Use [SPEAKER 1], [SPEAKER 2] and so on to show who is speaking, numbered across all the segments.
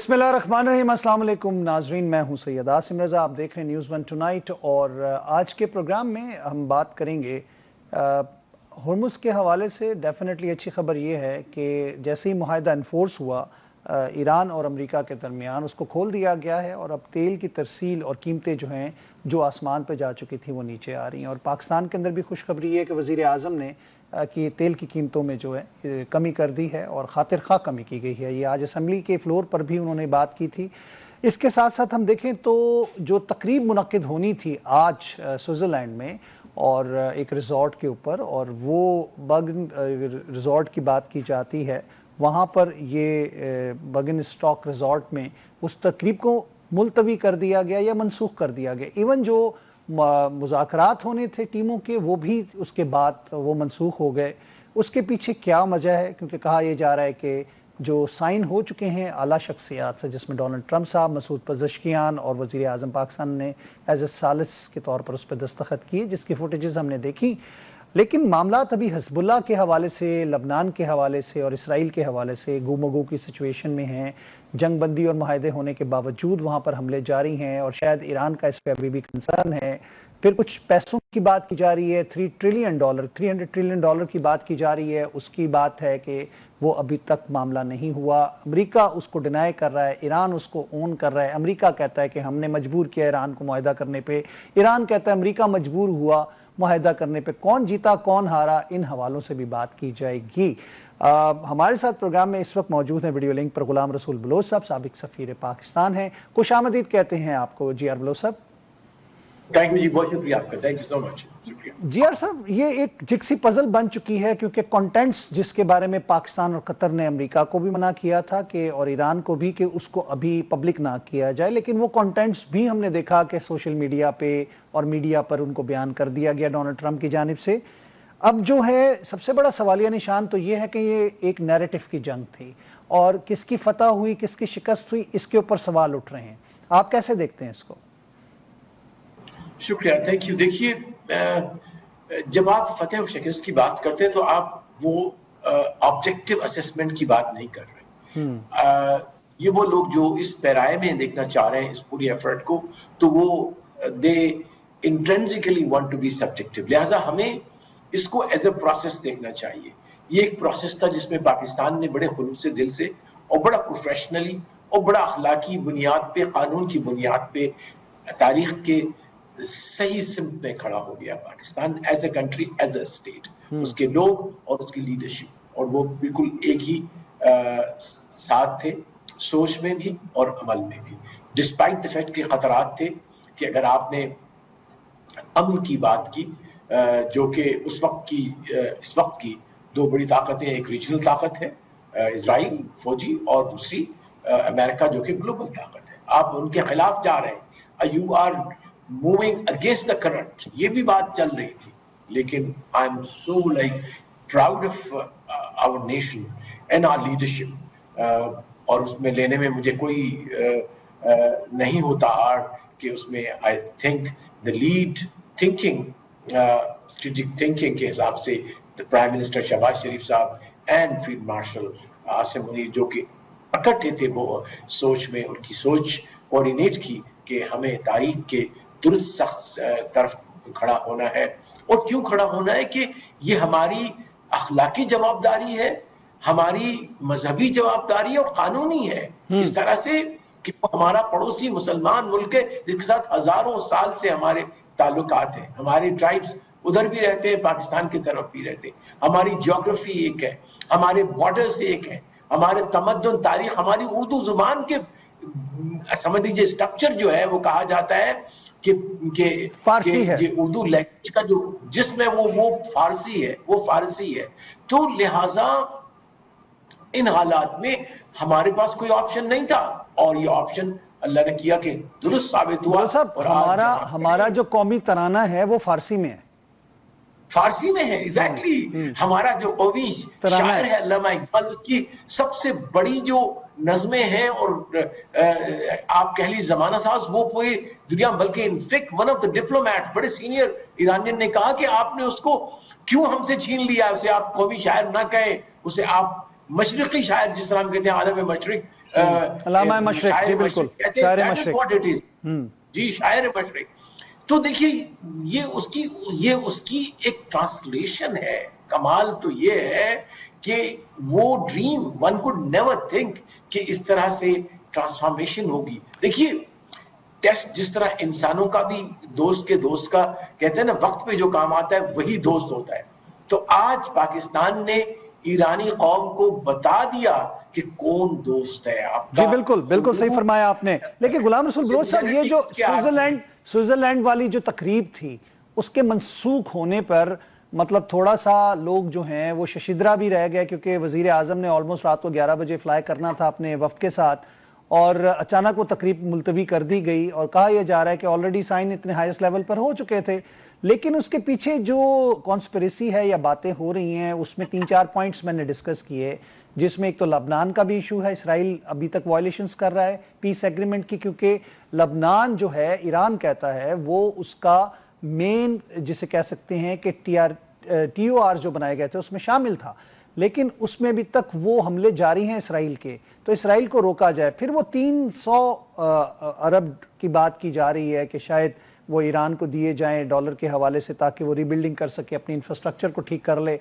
[SPEAKER 1] बिस्मिल्लाहिर्रहमानिर्रहीम। अस्सलाम वालेकुम नाजरीन, मैं हूं सैयद आसिम रज़ा। आप देख रहे हैं न्यूज़ वन टुनाइट और आज के प्रोग्राम में हम बात करेंगे हुर्मुज़ के हवाले से। डेफिनेटली अच्छी खबर ये है कि जैसे ही मुआहदा इन्फोर्स हुआ ईरान और अमेरिका के दरमियान, उसको खोल दिया गया है और अब तेल की तरसील और कीमतें जो हैं, जो आसमान पर जा चुकी थी, वो नीचे आ रही हैं। और पाकिस्तान के अंदर भी खुशखबरी है कि वज़ीर आज़म ने कि तेल की कीमतों में जो है कमी कर दी है और खातिर खा कमी की गई है। ये आज असम्बली के फ्लोर पर भी उन्होंने बात की थी। इसके साथ साथ हम देखें तो जो तकरीब मुनक्किद होनी थी आज स्विट्ज़रलैंड में और एक रिज़ॉर्ट के ऊपर, और वो बर्गन रिज़ॉर्ट की बात की जाती है, वहाँ पर ये बर्गन स्टॉक रिज़ॉर्ट में उस तकरीब को मुलतवी कर दिया गया या मनसूख कर दिया गया। इवन जो मुज़ाकरात होने थे टीमों के, वो भी उसके बाद वो मनसूख हो गए। उसके पीछे क्या वजह है? क्योंकि कहा यह जा रहा है कि जो साइन हो चुके हैं आला शख्सियात से, जिसमें डोनाल्ड ट्रंप साहब, मसूद पज़ेश्कियान और वज़ीर आज़म पाकिस्तान ने एज ए सालिस के तौर पर उस पर दस्तखत किए, जिसकी फुटेजेस हमने देखी। लेकिन मामलात अभी हिज़्बुल्लाह के हवाले से, लबनान के हवाले से और इसराइल के हवाले से गुमगू की सिचुएशन में हैं। जंग बंदी और माहदे होने के बावजूद वहाँ पर हमले जारी हैं और शायद ईरान का इस पर अभी भी कंसर्न है। फिर कुछ पैसों की बात की जा रही है, $300 ट्रिलियन की बात की जा रही है। उसकी बात है कि वो अभी तक मामला नहीं हुआ। अमेरिका उसको डिनाई कर रहा है, ईरान उसको ओन कर रहा है। अमेरिका कहता है कि हमने मजबूर किया ईरान को मुआहदा करने पे, ईरान कहता है अमेरिका मजबूर हुआ मुआहदा करने पे। कौन जीता कौन हारा, इन हवालों से भी बात की जाएगी। हमारे साथ प्रोग्राम में इस वक्त मौजूद हैं वीडियो लिंक पर गुलाम रसूल बलोच साहब, साबिक सफ़ीर पाकिस्तान हैं। खुशामदीद कहते हैं आपको GR बलोच साहब।
[SPEAKER 2] थैंक यू जी, बहुत शुक्रिया आपका, thank you so much.
[SPEAKER 1] GR साहब, ये एक जिक्सी पजल बन चुकी है, क्योंकि कंटेंट्स जिसके बारे में पाकिस्तान और कतर ने अमेरिका को भी मना किया था कि, और ईरान को भी, कि उसको अभी पब्लिक ना किया जाए, लेकिन वो कंटेंट्स भी हमने देखा कि सोशल मीडिया पे और मीडिया पर उनको बयान कर दिया गया डोनाल्ड ट्रंप की जानिब से। अब जो है सबसे बड़ा सवालिया निशान तो ये है कि ये एक नैरेटिव की जंग थी और किसकी फतह हुई किसकी शिकस्त हुई, इसके ऊपर सवाल उठ रहे हैं। आप कैसे देखते हैं इसको?
[SPEAKER 2] शुक्रिया, थैंक यू। देखिए, जब आप फतेह और शिकस्त की बात करते हैं तो आप वो ऑब्जेक्टिव असेसमेंट की बात नहीं कर रहे। ये वो लोग जो इस पैराए में देखना चाह रहे हैं इस पूरी एफर्ट को, तो वो they intrinsically want to be subjective. लिहाजा हमें इसको एज ए प्रोसेस देखना चाहिए। ये एक प्रोसेस था जिसमें पाकिस्तान ने बड़े खुलूस से, दिल से और बड़ा प्रोफेशनली और बड़ा अखलाकी बुनियाद पे, कानून की बुनियाद पे, तारीख के सही सिमत में खड़ा हो गया Pakistan as a country, as a state. उसके लोग और उसकी लीडरशिप, और वो बिल्कुल एक ही साथ थे, सोच में भी और अमल में भी। डिस्पाइट द फैक्ट के खतरात थे कि अगर आपने अमन की बात की, जो कि इस वक्त की दो बड़ी ताकतें, एक रीजनल ताकत है इजराइल फौजी, और दूसरी अमेरिका जो कि ग्लोबल ताकत है, आप उनके खिलाफ जा रहे हैं। You are moving against the current, ये भी बात चल रही थी। लेकिन I am so proud of our nation and our leadership, और उसमें लेने में मुझे कोई नहीं होता आर कि उसमें I think the lead thinking, strategic thinking के हिसाब से द प्राइम मिनिस्टर शहबाज शरीफ साहब and field marshal Asim Munir, जो कि इकट्ठे थे वो सोच में, उनकी सोच कोऑर्डिनेट की कि हमें तारीख के दुरुस्त सख्त तरफ खड़ा होना है। और क्यों खड़ा होना है कि ये हमारी अखलाकी जवाबदारी है, हमारी मजहबी जवाबदारी है और कानूनी है। किस तरह से कि हमारा पड़ोसी मुसलमान मुल्क है जिसके साथ हजारों साल से हमारे ताल्लुकात हैं। हमारे ट्राइब्स उधर भी रहते हैं, पाकिस्तान की तरफ भी रहते हैं। हमारी ज्योग्राफी एक है, हमारे बॉर्डर्स एक है, हमारे तमद्दुन, तारीख, हमारी उर्दू जुबान के समझ लीजिए स्ट्रक्चर जो है, वो कहा जाता है कि फारसी है, उर्दू लैंग्वेज का जो जिसम है वो फारसी है, वो फारसी है। तो लिहाजा इन हालात में हमारे पास कोई ऑप्शन नहीं था, और ये ऑप्शन अल्लाह ने किया कि दुरुस्त साबित हुआ।
[SPEAKER 1] और हमारा जो कौमी तराना है वो फारसी में है,
[SPEAKER 2] फारसी में है, एग्जैक्टली। हमारा जो कौमी शायर है अल्लामा इकबाल, उसकी सबसे बड़ी जो नज़में हैं, और आप कह लीजिए ज़माना साज, वो पूरी दुनिया, बल्कि in fact one of the diplomat, बड़े सीनियर ईरानियन ने कहा कि आपने उसको क्यों हमसे छीन लिया, उसे आप कौमी शायर ना कहे, उसे आप मशरिकी शायर, जिस तरह हम कहते हैं आलम मशरिक,
[SPEAKER 1] अल्लामा मशरिक, जी बिल्कुल, शायर मशरिक,
[SPEAKER 2] जी शायर मशरिक। तो देखिए ये उसकी एक ट्रांसलेशन है। कमाल तो ये है कि वो dream one could never think कि इस तरह से ट्रांसफॉर्मेशन होगी। देखिए टेस्ट जिस तरह इंसानों का भी दोस्त के दोस्त का कहते हैं ना, वक्त पे जो काम आता है वही दोस्त होता है। तो आज पाकिस्तान ने ईरानी कौम को बता दिया कि कौन दोस्त है आपका।
[SPEAKER 1] जी बिल्कुल, बिल्कुल सही फरमाया आपने। लेकिन गुलाम रसूल बलोच साहब, ये जो स्विट्जरलैंड वाली जो तकरीब थी उसके मनसूख होने पर मतलब थोड़ा सा लोग जो हैं वो शशिद्रा भी रह गए, क्योंकि वजीर आजम ने ऑलमोस्ट रात को 11 बजे फ्लाई करना था अपने वफ्द के साथ, और अचानक वो तकरीब मुलतवी कर दी गई और कहा यह जा रहा है कि ऑलरेडी साइन इतने हाईएस्ट लेवल पर हो चुके थे। लेकिन उसके पीछे जो कॉन्स्पिरेसी है या बातें हो रही हैं उसमें 3-4 पॉइंट्स मैंने डिस्कस किए, जिसमें एक तो लबनान का भी इशू है। इसराइल अभी तक वायलेशंस कर रहा है पीस एग्रीमेंट की, क्योंकि लबनान जो है ईरान कहता है वो उसका मेन जिसे कह सकते हैं कि TOR जो बनाए गए थे उसमें शामिल था, लेकिन उसमें अभी तक वो हमले जारी हैं इसराइल के, तो इसराइल को रोका जाए। फिर वो 300 अरब की बात की जा रही है कि शायद वो ईरान को दिए जाएं डॉलर के हवाले से, ताकि वो रीबिल्डिंग कर सके, अपनी इंफ्रास्ट्रक्चर को ठीक कर ले।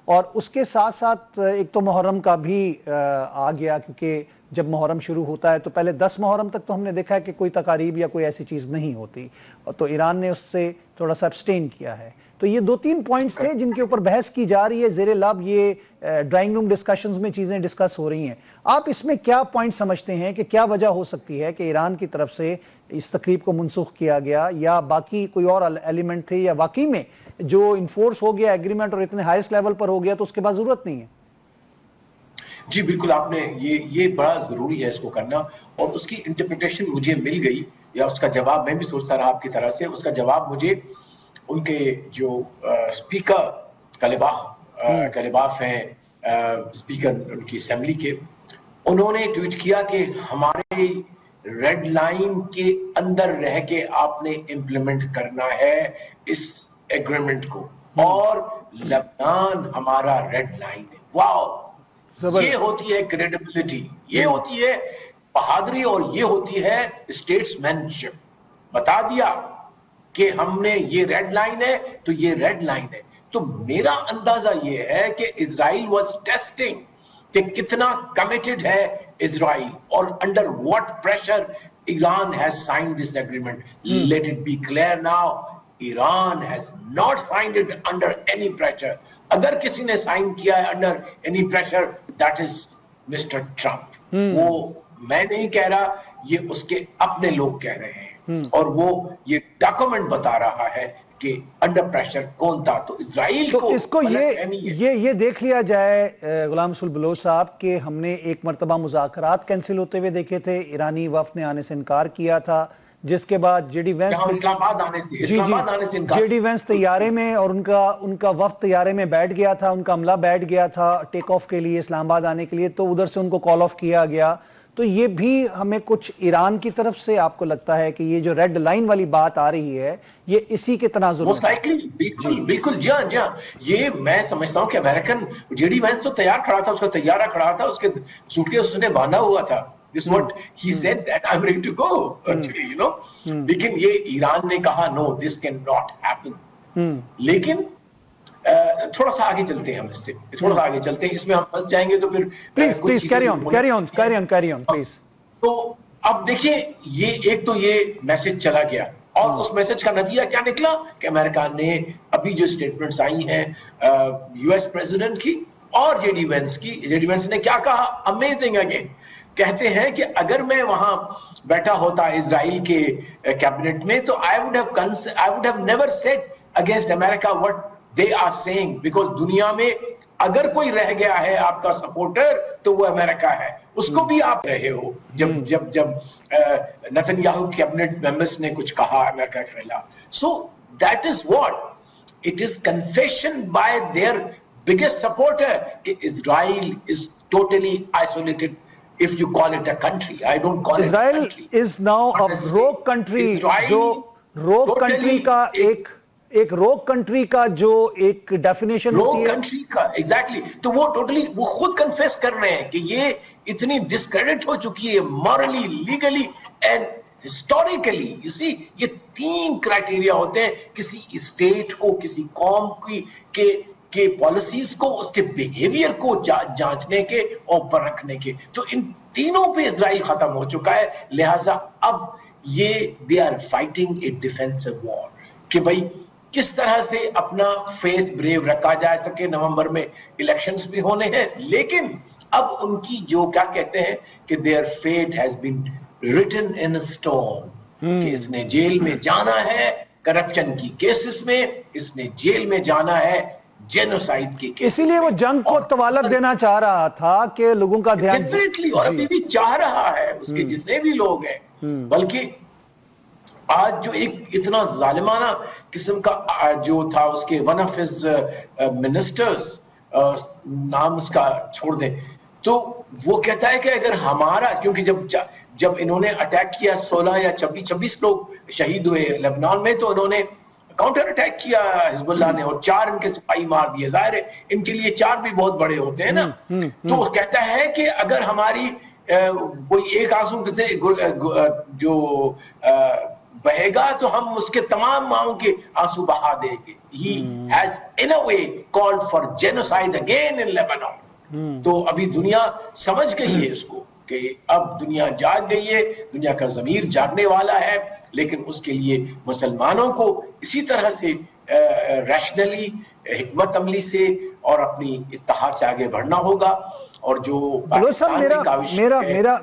[SPEAKER 1] और उसके साथ साथ एक तो मुहर्रम का भी आ गया, क्योंकि जब मुहर्रम शुरू होता है तो पहले 10 मुहर्रम तक तो हमने देखा है कि कोई तकारीब या कोई ऐसी चीज़ नहीं होती, और तो ईरान ने उससे थोड़ा सा अब्सटेन किया है। तो ये 2-3 पॉइंट्स थे जिनके ऊपर बहस की जा रही है, ज़ेरे लब ये ड्राइंग रूम डिस्कशंस में चीज़ें डिस्कस हो रही हैं। आप इसमें क्या पॉइंट समझते हैं कि क्या वजह हो सकती है कि ईरान की तरफ से इस तकरीब को मनसूख किया गया, या बाकी कोई और एलिमेंट थे, या वाकई में जो इन्फोर्स हो गया एग्रीमेंट और इतने हाईएस्ट लेवल पर हो गया तो उसके बाद ज़रूरत नहीं है?
[SPEAKER 2] जी बिल्कुल, आपने ये बड़ा ज़रूरी है इसको करना, और उसकी इंटरप्रिटेशन मुझे मिल गई, या उसका जवाब मैं भी सोचता रहा आपकी तरह से। उसका जवाब मुझे उनके जो स्पीकर कलिबाफ हैं, स्पीकर उनकी असेंबली के, उन्होंने ट्वीट किया कि हमारे रेड लाइन के अंदर रह के आपने इम्प्लीमेंट करना है इस एग्रीमेंट को, और लबनान हमारा रेड लाइन है। वाओ, ये होती है क्रेडिबिलिटी, ये होती है बहादुरी, और ये होती है स्टेट्समैनशिप। बता दिया कि हमने ये रेड लाइन है तो ये रेड लाइन है। तो मेरा अंदाजा ये है कि इजराइल वाज टेस्टिंग कि कितना कमिटेड है इजराइल, और under what pressure Iran has signed this agreement. Let it be clear now, Iran has not signed it under any pressure. अगर किसी ने साइन किया है under any pressure, that is mister Trump. वो मैं नहीं कह रहा, ये उसके अपने लोग कह रहे हैं, और वो ये डॉक्यूमेंट बता रहा है कि अंडर प्रेशर कौन था। तो इजराइल
[SPEAKER 1] तो
[SPEAKER 2] को
[SPEAKER 1] इसको ये देख लिया जाए गुलाम रसूल बलोच साहब कि हमने एक मरतबा मुज़ाकरात कैंसिल होते हुए देखे थे, ईरानी वफ्द ने आने से इनकार किया था, जिसके बाद जेडी वेंस
[SPEAKER 2] इस्लामाबाद आने से इनकार,
[SPEAKER 1] जेडी वेंस तैयारे में, और उनका वफ्द तैयारे में बैठ गया था, उनका अमला बैठ गया था टेक ऑफ के लिए इस्लामाबाद आने के लिए, तो उधर से उनको कॉल ऑफ किया गया। तो ये भी हमें कुछ ईरान की तरफ से आपको लगता है कि ये जो रेड लाइन वाली बात आ रही है ये इसी के तनाजुर में?
[SPEAKER 2] बिल्कुल जी हाँ, ये मैं समझता हूँ कि अमेरिकन जेडी वेंस तो तैयार खड़ा था, उसका तैयारा खड़ा था, उसके सूटकेस उसने बांधा हुआ था। This what he said that I'm ready to go actually, you know. लेकिन ये ईरान ने कहा no, this cannot happen. लेकिन थोड़ा सा आगे चलते हैं, हम इससे थोड़ा सा आगे चलते हैं, इसमें हम फंस जाएंगे तो फिर
[SPEAKER 1] प्लीज कैरी ऑन प्लीज।
[SPEAKER 2] तो अब देखिए, ये एक तो ये मैसेज चला गया, और उस मैसेज का नतीजा क्या निकला कि अमेरिका ने अभी जो स्टेटमेंट्स आई हैं यूएस प्रेसिडेंट की और जेडी वेंस की, जेडी वेंस ने क्या कहा, अमेजिंग अगेन, कहते हैं कि अगर मैं वहां बैठा होता इजराइल के कैबिनेट में तो I would have never said against America what they are saying, because दुनिया में अगर कोई रह गया है आपका सपोर्टर तो वो अमेरिका है, उसको भी आप रहे हो। जब नेतन्याहू कैबिनेट मेंबर्स ने कुछ कहा अमेरिका के खिलाफ, so that is what it is confession by their biggest supporter कि Israel is totally isolated. If you call it a country, I don't call
[SPEAKER 1] Israel
[SPEAKER 2] it a country.
[SPEAKER 1] is now a rogue country, जो rogue country का एक रोक country का जो एक definition होती है,
[SPEAKER 2] रोक कंट्री का एग्जैक्टली तो वो टोटली वो खुद कन्फेस कर रहे हैं कि ये इतनी डिस्क्रेडिट हो चुकी है morally, legally and historically. You see, ये 3 क्राइटेरिया होते हैं किसी स्टेट को, किसी कौम की के पॉलिसीज को, उसके बिहेवियर को जांचने के और परखने के। तो इन तीनों पे इजराइल खत्म हो चुका है। लिहाजा अब ये they are fighting a defensive war कि भाई किस तरह से अपना फेस ब्रेव रखा जा सके। नवंबर में इलेक्शंस भी होने हैं, लेकिन अब उनकी जो क्या कहते हैं कि their fate has been written in stone, कि इसने जेल में जाना है करप्शन की केसेस में, इसने जेल में जाना है जेनोसाइड की केसेस।
[SPEAKER 1] इसीलिए वो जंग को तवालक देना चाह रहा था कि लोगों का ध्यान,
[SPEAKER 2] डेफिनेटली, और अभी भी चाह रहा है उसके जितने भी लोग हैं। बल्कि आज जो एक इतना जालिमाना किस्म का जो था उसके वन ऑफ हिज मिनिस्टर्स, नाम उसका छोड़ दे, तो वो कहता है कि अगर हमारा, क्योंकि जब इन्होंने अटैक किया 16 या 26 लोग शहीद हुए लेबनान में, तो उन्होंने काउंटर अटैक किया हिजबुल्लाह ने और 4 इनके सिपाही मार दिए। जाहिर है इनके लिए 4 भी बहुत बड़े होते हैं ना। तो वो कहता है कि अगर हमारी कोई एक आंसू से जो बहेगा तो हम उसके तमाम माओं के आंसू बहा देंगे। He has in a way called for genocide again in Lebanon. तो अभी दुनिया समझ गई है इसको कि अब दुनिया जाग गई है, दुनिया का ज़मीर जागने वाला है, लेकिन उसके लिए मुसलमानों को इसी तरह से रैशनली, हिकमत अमली से और अपनी इत्तेहाद से आगे बढ़ना होगा। और जो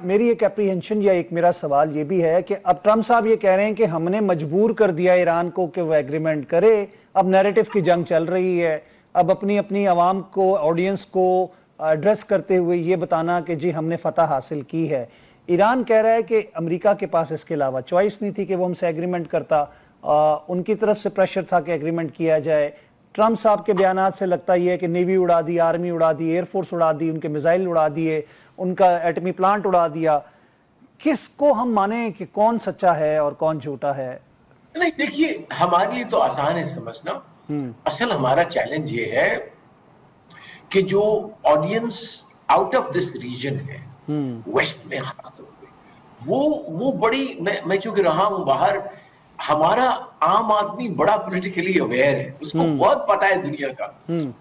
[SPEAKER 1] मेरी एक एप्रीहेंशन या एक मेरा सवाल ये भी है कि अब ट्रम्प साहब ये कह रहे हैं कि हमने मजबूर कर दिया ईरान को कि वो एग्रीमेंट करे। अब नैरेटिव की जंग चल रही है, अब अपनी आवाम को, ऑडियंस को एड्रेस करते हुए ये बताना कि जी हमने फतह हासिल की है। ईरान कह रहा है कि अमेरिका के पास इसके अलावा चॉइस नहीं थी कि वो हमसे एग्रीमेंट करता, उनकी तरफ से प्रेशर था कि एग्रीमेंट किया जाए। ट्रम्प साहब के बयानात से लगता ही है कि नेवी उड़ा दी, आर्मी उड़ा दी, एयरफोर्स उड़ा दी, उनके मिसाइल उड़ा दिए, उनका एटमी प्लांट उड़ा दिया। किसको हम माने कि कौन सच्चा है और कौन झूठा है?
[SPEAKER 2] नहीं, देखिए, हमारे लिए तो आसान है समझना। असल हमारा चैलेंज ये है कि जो audience out of this region है, वेस्ट में खासतौर पे, वो बड़ी, मैं चूंकि रहा हूं बाहर, हमारा आम आदमी बड़ा पॉलिटिकली अवेयर है, उसको बहुत पता है दुनिया का।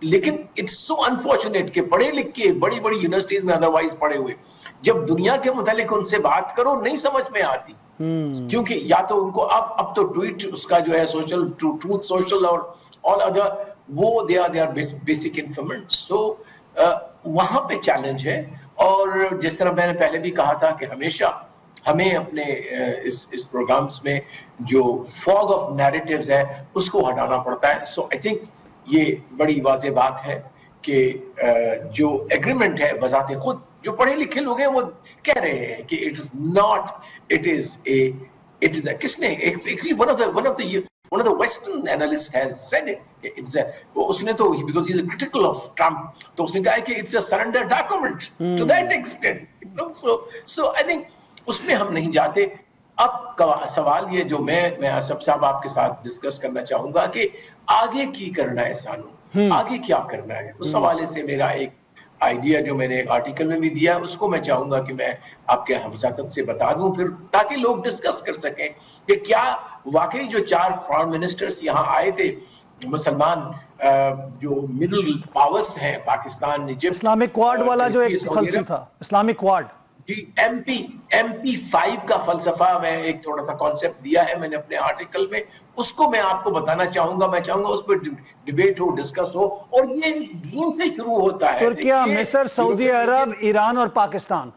[SPEAKER 2] लेकिन इट्स सो अनफॉर्चुनेट कि पढ़े लिख के बड़ी बड़ी यूनिवर्सिटीज में अदरवाइज पढ़े हुए जब दुनिया के मुतालिक उनसे बात करो नहीं समझ में आती। क्योंकि या तो उनको अब तो ट्वीट उसका जो है सोशल ट्रूथ सोशल और अदर वो दे आर बेसिक इन्फॉर्मेंट। सो वहां पे चैलेंज है। और जिस तरह मैंने पहले भी कहा था कि हमेशा हमें अपने इस प्रोग्राम्स में जो फॉग ऑफ नैरेटिव्स है उसको हटाना पड़ता है। सो आई थिंक ये बड़ी वाज़ेह बात है कि जो एग्रीमेंट है बजाते खुद जो पढ़े लिखे लोग हैं वो कह रहे हैं कि it is not, it is किसने one of the Western analysts has said it. उसने तो because he is critical of Trump, तो उसने कहा है कि it's a surrender document to that extent. You know? So I think उसमें हम नहीं जाते। अब सवाल ये जो मैं आसफ साहब आपके साथ डिस्कस करना चाहूंगा कि आगे की करना है सानू, आगे क्या करना है। उस हवाले से मेरा एक आइडिया जो मैंने एक आर्टिकल में भी दिया उसको मैं चाहूंगा कि मैं आपके हफ्जात से बता दूं, फिर ताकि लोग डिस्कस कर सकें कि क्या वाकई जो 4 फॉरेन मिनिस्टर्स यहाँ आए थे मुसलमान जो मिडिल पावर्स हैं, पाकिस्तान, इजिप्ट,
[SPEAKER 1] इस्लामिक क्वाड वाला जो एक फलसफा था, इस्लामिक क्वाड
[SPEAKER 2] जी, MP5 का फलसफा, मैं एक थोड़ा सा कॉन्सेप्ट दिया है मैंने अपने आर्टिकल में, उसको मैं आपको बताना चाहूंगा। मैं चाहूंगा उस पर डिबेट हो, डिस्कस हो। और ये जून से शुरू होता है।
[SPEAKER 1] तुर्किया, मिस्र, सऊदी अरब, ईरान और Pakistan.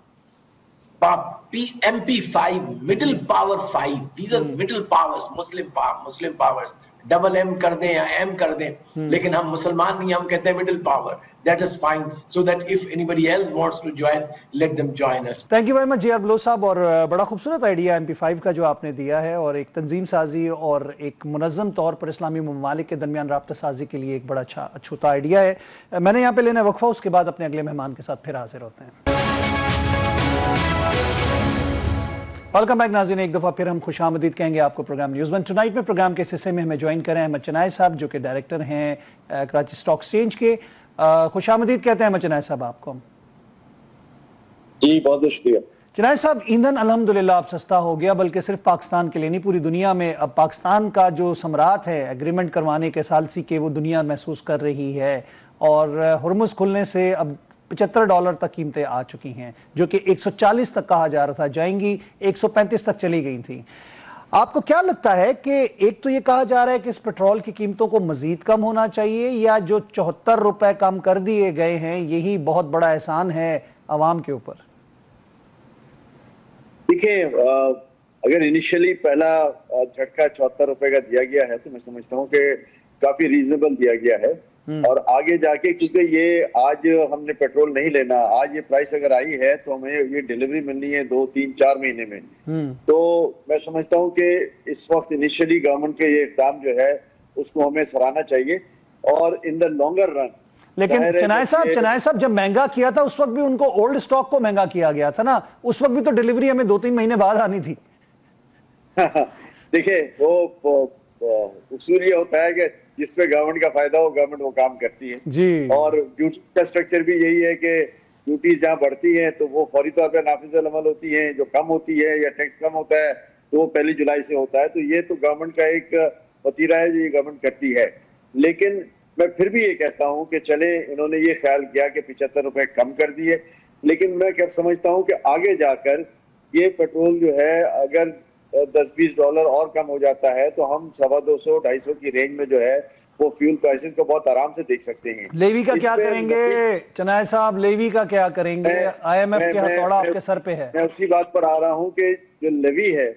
[SPEAKER 2] MP5 middle power 5, these are middle powers, Muslim powers, double M कर दें या M कर दें, लेकिन हम मुसलमान नहीं, हम कहते हैं middle power. That is fine, so that if anybody else wants to join, let them join us.
[SPEAKER 1] Thank you very much JR Baloch साहब। और बड़ा खूबसूरत आइडिया MP5 का जो आपने दिया है, और एक तंजीम साजी और एक मुनज़्ज़म तौर पर इस्लामी ममालिक के दरमियान राब्ता साजी के लिए एक बड़ा अच्छा आइडिया है। मैंने यहाँ पे लेना वक्फा, उसके बाद अपने अगले मेहमान के साथ फिर हाजिर होते हैं। वेलकम बैक नाज़रीन, एक दफ़ा फिर हम खुशामदीद कहेंगे आपको प्रोग्राम न्यूज़ वन टुनाइट में। प्रोग्राम के इस हिस्से में हमें ज्वाइन करें अहमद चनाय साहब, जो कि डायरेक्टर हैं कराची स्टॉक एक्सचेंज के। खुशामदीद कहते हैं अहमद चनाय साहब आपको।
[SPEAKER 3] जी बहुत बहुत शुक्रिया।
[SPEAKER 1] चनाय साहब, ईंधन अल्हम्दुलिल्लाह अब सस्ता हो गया, बल्कि सिर्फ पाकिस्तान के लिए नहीं पूरी दुनिया में। अब पाकिस्तान का जो सम्राट है एग्रीमेंट करवाने के सालसी के, वो दुनिया महसूस कर रही है, और हुर्मुज़ खुलने से अब $75 तक कीमतें आ चुकी हैं, जो कि 140 तक कहा जा रहा था जाएंगी, 135 तक चली गई थी। आपको क्या लगता है कि एक तो ये कहा जा रहा है कि इस पेट्रोल की कीमतों को मजीद कम होना चाहिए, या जो 74 रुपए कम कर दिए गए हैं यही बहुत बड़ा एहसान है आवाम के ऊपर?
[SPEAKER 3] देखिए, अगर इनिशियली पहला झटका 74 रुपए का दिया गया है तो मैं समझता हूँ कि काफी रीजनेबल दिया गया है। और आगे जाके, क्योंकि ये आज हमने पेट्रोल नहीं लेना, आज ये प्राइस अगर आई है तो हमें ये डिलीवरी मिलनी है 2, 3, 4 महीने में। तो मैं समझता हूँ कि इस वक्त इनिशियली गवर्नमेंट के ये इक़दाम जो है उसको हमें सराहना चाहिए, और इन द लॉन्गर रन।
[SPEAKER 1] लेकिन चनाय साहब जब महंगा किया था उस वक्त भी उनको ओल्ड स्टॉक को महंगा किया गया था ना, उस वक्त भी तो डिलीवरी हमें 2-3 महीने बाद आनी थी।
[SPEAKER 3] देखिए, वो उसूल ये होता है कि जिसपे गवर्नमेंट का फायदा हो गवर्नमेंट वो काम करती है
[SPEAKER 1] जी।
[SPEAKER 3] और ड्यूटी का स्ट्रक्चर भी यही है कि ड्यूटीज जहाँ बढ़ती हैं तो वो फौरी तौर पर नाफिज़ अमल होती हैं, जो कम होती है या टैक्स कम होता है तो वो 1 जुलाई से होता है। तो ये तो गवर्नमेंट का एक वतीरा है जो ये गवर्नमेंट करती है। लेकिन मैं फिर भी ये कहता हूँ कि चले, इन्होंने ये ख्याल किया कि 75 रुपए कम कर दिए, लेकिन मैं क्या समझता हूँ कि आगे जाकर ये पेट्रोल जो है अगर $10-20 और कम हो जाता है तो हम 250-250 की रेंज में जो है वो फ्यूल प्राइसेस को बहुत आराम से देख सकते हैं।
[SPEAKER 1] लेवी का क्या करेंगे चनाय साहब, लेवी का क्या करेंगे? IMF के हथौड़ा आपके सर पे है।
[SPEAKER 3] मैं उसी बात पर आ रहा हूँ कि जो लेवी है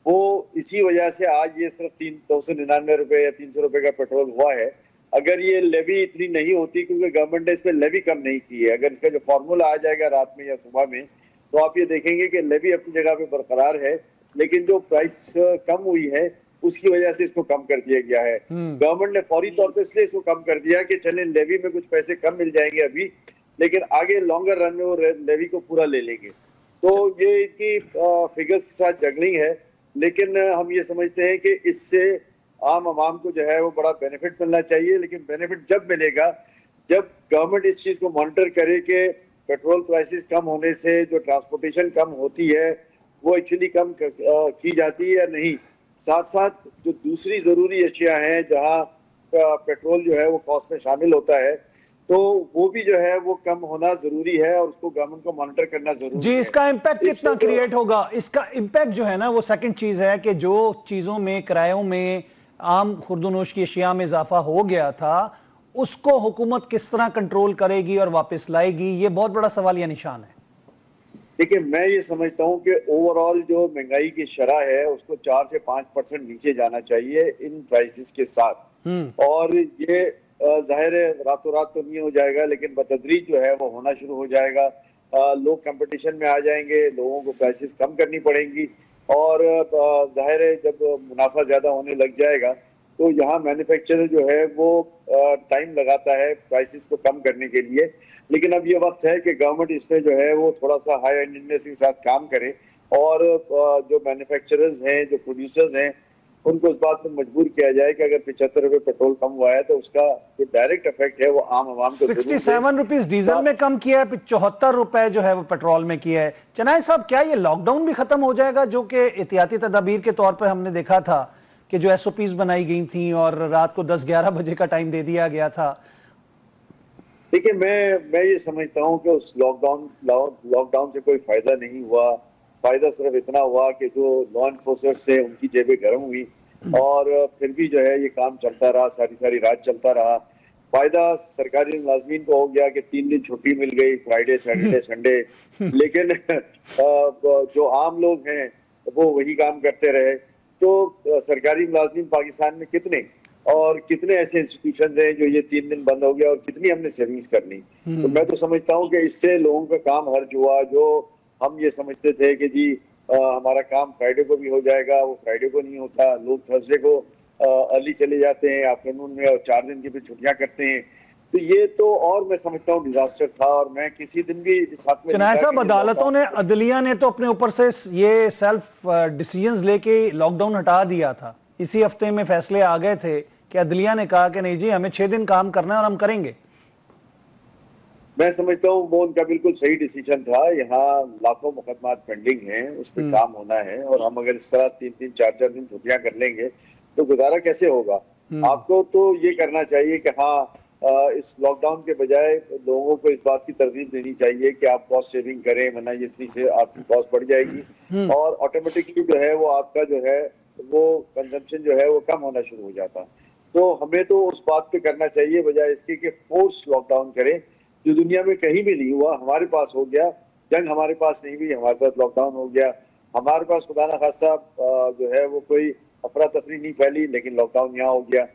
[SPEAKER 3] वो इसी वजह से आज ये सिर्फ 299 रुपए या 300 रुपए का पेट्रोल हुआ है। अगर ये लेवी इतनी नहीं होती, क्योंकि गवर्नमेंट ने इस पे लेवी कम नहीं की है, अगर इसका जो फॉर्मूला आ जाएगा रात में या सुबह में तो आप ये देखेंगे कि लेवी अपनी जगह पे बरकरार है, लेकिन जो प्राइस कम हुई है उसकी वजह से इसको कम कर दिया गया है। गवर्नमेंट ने फौरी तौर पे इसलिए इसको कम कर दिया कि चले लेवी में कुछ पैसे कम मिल जाएंगे अभी, लेकिन आगे लॉन्गर रन में वो लेवी को पूरा ले लेंगे। तो ये इनकी फिगर्स के साथ जगलिंग है, लेकिन हम ये समझते हैं कि इससे आम आवाम को जो है वो बड़ा बेनिफिट मिलना चाहिए। लेकिन बेनिफिट जब मिलेगा जब गवर्नमेंट इस चीज को मॉनिटर करे कि पेट्रोल प्राइसेस कम होने से जो ट्रांसपोर्टेशन कम होती है वो एक्चुअली कम की जाती है या नहीं। साथ साथ जो दूसरी जरूरी अशिया हैं जहां पेट्रोल जो है वो कॉस्ट में शामिल होता है तो वो भी जो है वो कम होना जरूरी है और उसको गवर्नमेंट को मॉनिटर करना जरूरी
[SPEAKER 1] जी।
[SPEAKER 3] है।
[SPEAKER 1] इसका इम्पैक्ट कितना क्रिएट होगा? इसका इम्पैक्ट जो है ना वो सेकंड चीज है कि जो चीजों में, किरायों में, आम खुर्दोनोश की अशिया में इजाफा हो गया था उसको हुकूमत किस तरह कंट्रोल करेगी और वापस लाएगी, ये बहुत बड़ा सवालिया निशान है।
[SPEAKER 3] देखिए, मैं ये समझता हूँ कि ओवरऑल जो महंगाई की शरह है उसको 4 से 5% नीचे जाना चाहिए इन प्राइसेस के साथ। और ये जाहिर है रातों रात तो नहीं हो जाएगा, लेकिन बतदरीज जो है वो होना शुरू हो जाएगा। लोग कंपटीशन में आ जाएंगे, लोगों को प्राइसेस कम करनी पड़ेंगी और जाहिर है जब मुनाफा ज्यादा होने लग जाएगा तो यहाँ मैन्युफैक्चरर जो है वो टाइम लगाता है प्राइसेस को कम करने के लिए। लेकिन अब ये वक्त है कि गवर्नमेंट इस पे जो है वो थोड़ा सा हाई एंडेडनेस के साथ काम करे और जो मैन्युफैक्चरर्स हैं, जो प्रोड्यूसर्स हैं, उनको इस बात पर मजबूर किया जाए कि अगर 75 रुपए पेट्रोल कम हुआ है तो उसका जो डायरेक्ट इफेक्ट है वो आम आवाम को
[SPEAKER 1] 67 रुपीज डीजल में कम किया है, 74 रुपए जो है वो पेट्रोल में किया है। चनाय साहब, क्या ये लॉकडाउन भी खत्म हो जाएगा जो कि एहतियाती तदाबीर के तौर पर हमने देखा था कि जो SOPs बनाई गई थी और रात को 10-11 बजे का टाइम दे दिया गया था?
[SPEAKER 3] देखिए, मैं ये समझता हूँ कि उस लॉकडाउन से कोई फायदा नहीं हुआ। फायदा सिर्फ इतना हुआ कि जो लॉ एनफोर्सर से उनकी जेबें गर्म हुई और फिर भी जो है ये काम चलता रहा, सारी रात चलता रहा। फायदा सरकारी मुलाजमीन को हो गया कि 3 दिन छुट्टी मिल गई, फ्राइडे, सैटरडे, संडे। लेकिन जो आम लोग हैं वो वही काम करते रहे। तो सरकारी मुलाजमीन पाकिस्तान में कितने और कितने ऐसे इंस्टीट्यूशंस हैं जो ये 3 दिन बंद हो गया और कितनी हमने सेविंग्स करनी। तो मैं तो समझता हूँ कि इससे लोगों का काम हर्ज हुआ। जो हम ये समझते थे कि जी हमारा काम फ्राइडे को भी हो जाएगा, वो फ्राइडे को नहीं होता। लोग थर्सडे को अर्ली चले जाते हैं आफ्टरनून में और 4 दिन की फिर छुट्टियां करते हैं। تو یہ تو اور میں سمجھتا ہوں ڈیزاسٹر تھا، اور میں کسی دن بھی اس حق میں
[SPEAKER 1] چنائے صاحب عدالتوں نے عدلیہ نے تو اپنے اوپر سے یہ سیلف ڈیسیجنز لے کے لاک ڈاؤن ہٹا دیا تھا. اسی ہفتے میں فیصلے آ گئے تھے کہ عدلیہ نے کہا کہ نہیں جی ہمیں 6 دن کام کرنا ہے اور ہم کریں گے.
[SPEAKER 3] میں سمجھتا ہوں وہ ان کا بالکل صحیح ڈیسیجن تھا. یہاں لاکھوں مقدمات پینڈنگ ہیں، اس پہ کام ہونا ہے، اور ہم اگر اس طرح 3-3 4-4 دن چھٹیاں کر لیں گے تو گزارا کیسے ہوگا؟ آپ کو تو یہ کرنا چاہیے کہ ہاں اس لاک ڈاؤن کے بجائے لوگوں کو اس بات کی ترغیب دینی چاہیے کہ آپ کاسٹ سیونگ کریں، ورنہ یہ اتنی سے آپ کی کاسٹ بڑھ جائے گی، اور آٹومیٹکلی جو ہے وہ آپ کا جو ہے وہ کنزمپشن جو ہے وہ کم ہونا شروع ہو جاتا. تو ہمیں تو اس بات پہ کرنا چاہیے بجائے اس کے کہ فورس لاک ڈاؤن کریں، جو دنیا میں کہیں بھی نہیں ہوا. ہمارے پاس ہو گیا، جنگ ہمارے پاس نہیں ہوئی، ہمارے پاس لاک ڈاؤن ہو گیا. ہمارے پاس خدا نہ خاصہ جو ہے وہ کوئی افراتفری نہیں پھیلی، لیکن لاک ڈاؤن یہاں ہو گیا.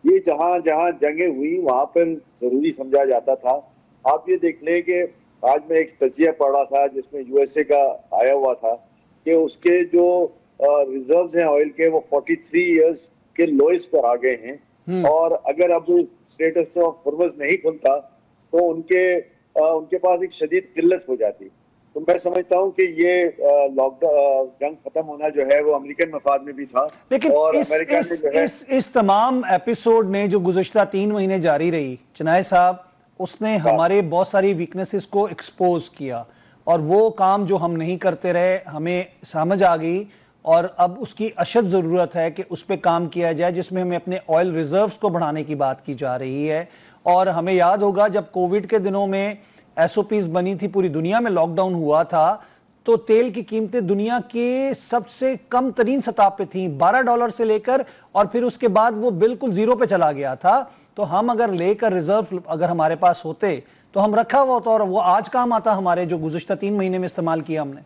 [SPEAKER 3] یہ جہاں جہاں جنگیں ہوئی وہاں پر ضروری سمجھا جاتا تھا. آپ یہ دیکھ لیں کہ آج میں ایک تجزیہ پڑھ رہا تھا جس میں یو ایس اے کا آیا ہوا تھا کہ اس کے جو ریزروز ہیں آئل کے وہ 43 ایئرز کے لوئسٹ پر آ گئے ہیں، اور اگر اب اسٹریٹس آف ہرمز نہیں کھلتا تو ان کے پاس ایک شدید قلت ہو جاتی. تو میں سمجھتا ہوں کہ یہ لاک ڈاؤن جنگ ختم ہونا جو ہے وہ امریکن مفاد میں بھی تھا،
[SPEAKER 1] لیکن
[SPEAKER 3] اور امریکہ نے جو ہے
[SPEAKER 1] اس تمام ایپیسوڈ نے جو گزشتہ 3 مہینے جاری رہی چنائے صاحب، اس نے ہمارے بہت ساری ویکنسز کو ایکسپوز کیا، اور وہ کام جو ہم نہیں کرتے رہے ہمیں سمجھ آ گئی، اور اب اس کی اشد ضرورت ہے کہ اس پہ کام کیا جائے، جس میں ہمیں اپنے آئل ریزروز کو بڑھانے کی بات کی جا رہی ہے. اور ہمیں یاد ہوگا جب کووڈ کے دنوں میں ایس او پیز بنی تھی، پوری دنیا میں لاک ڈاؤن ہوا تھا، تو تیل کی قیمتیں دنیا کے سب سے کم ترین سطح پہ تھیں، $12 سے لے کر، اور پھر اس کے بعد وہ بالکل زیرو پہ چلا گیا تھا. تو ہم اگر لے کر ریزرو اگر ہمارے پاس ہوتے تو ہم رکھا ہوا ہوتا، اور وہ آج کام آتا ہمارے جو گزشتہ 3 مہینے میں استعمال کیا ہم نے.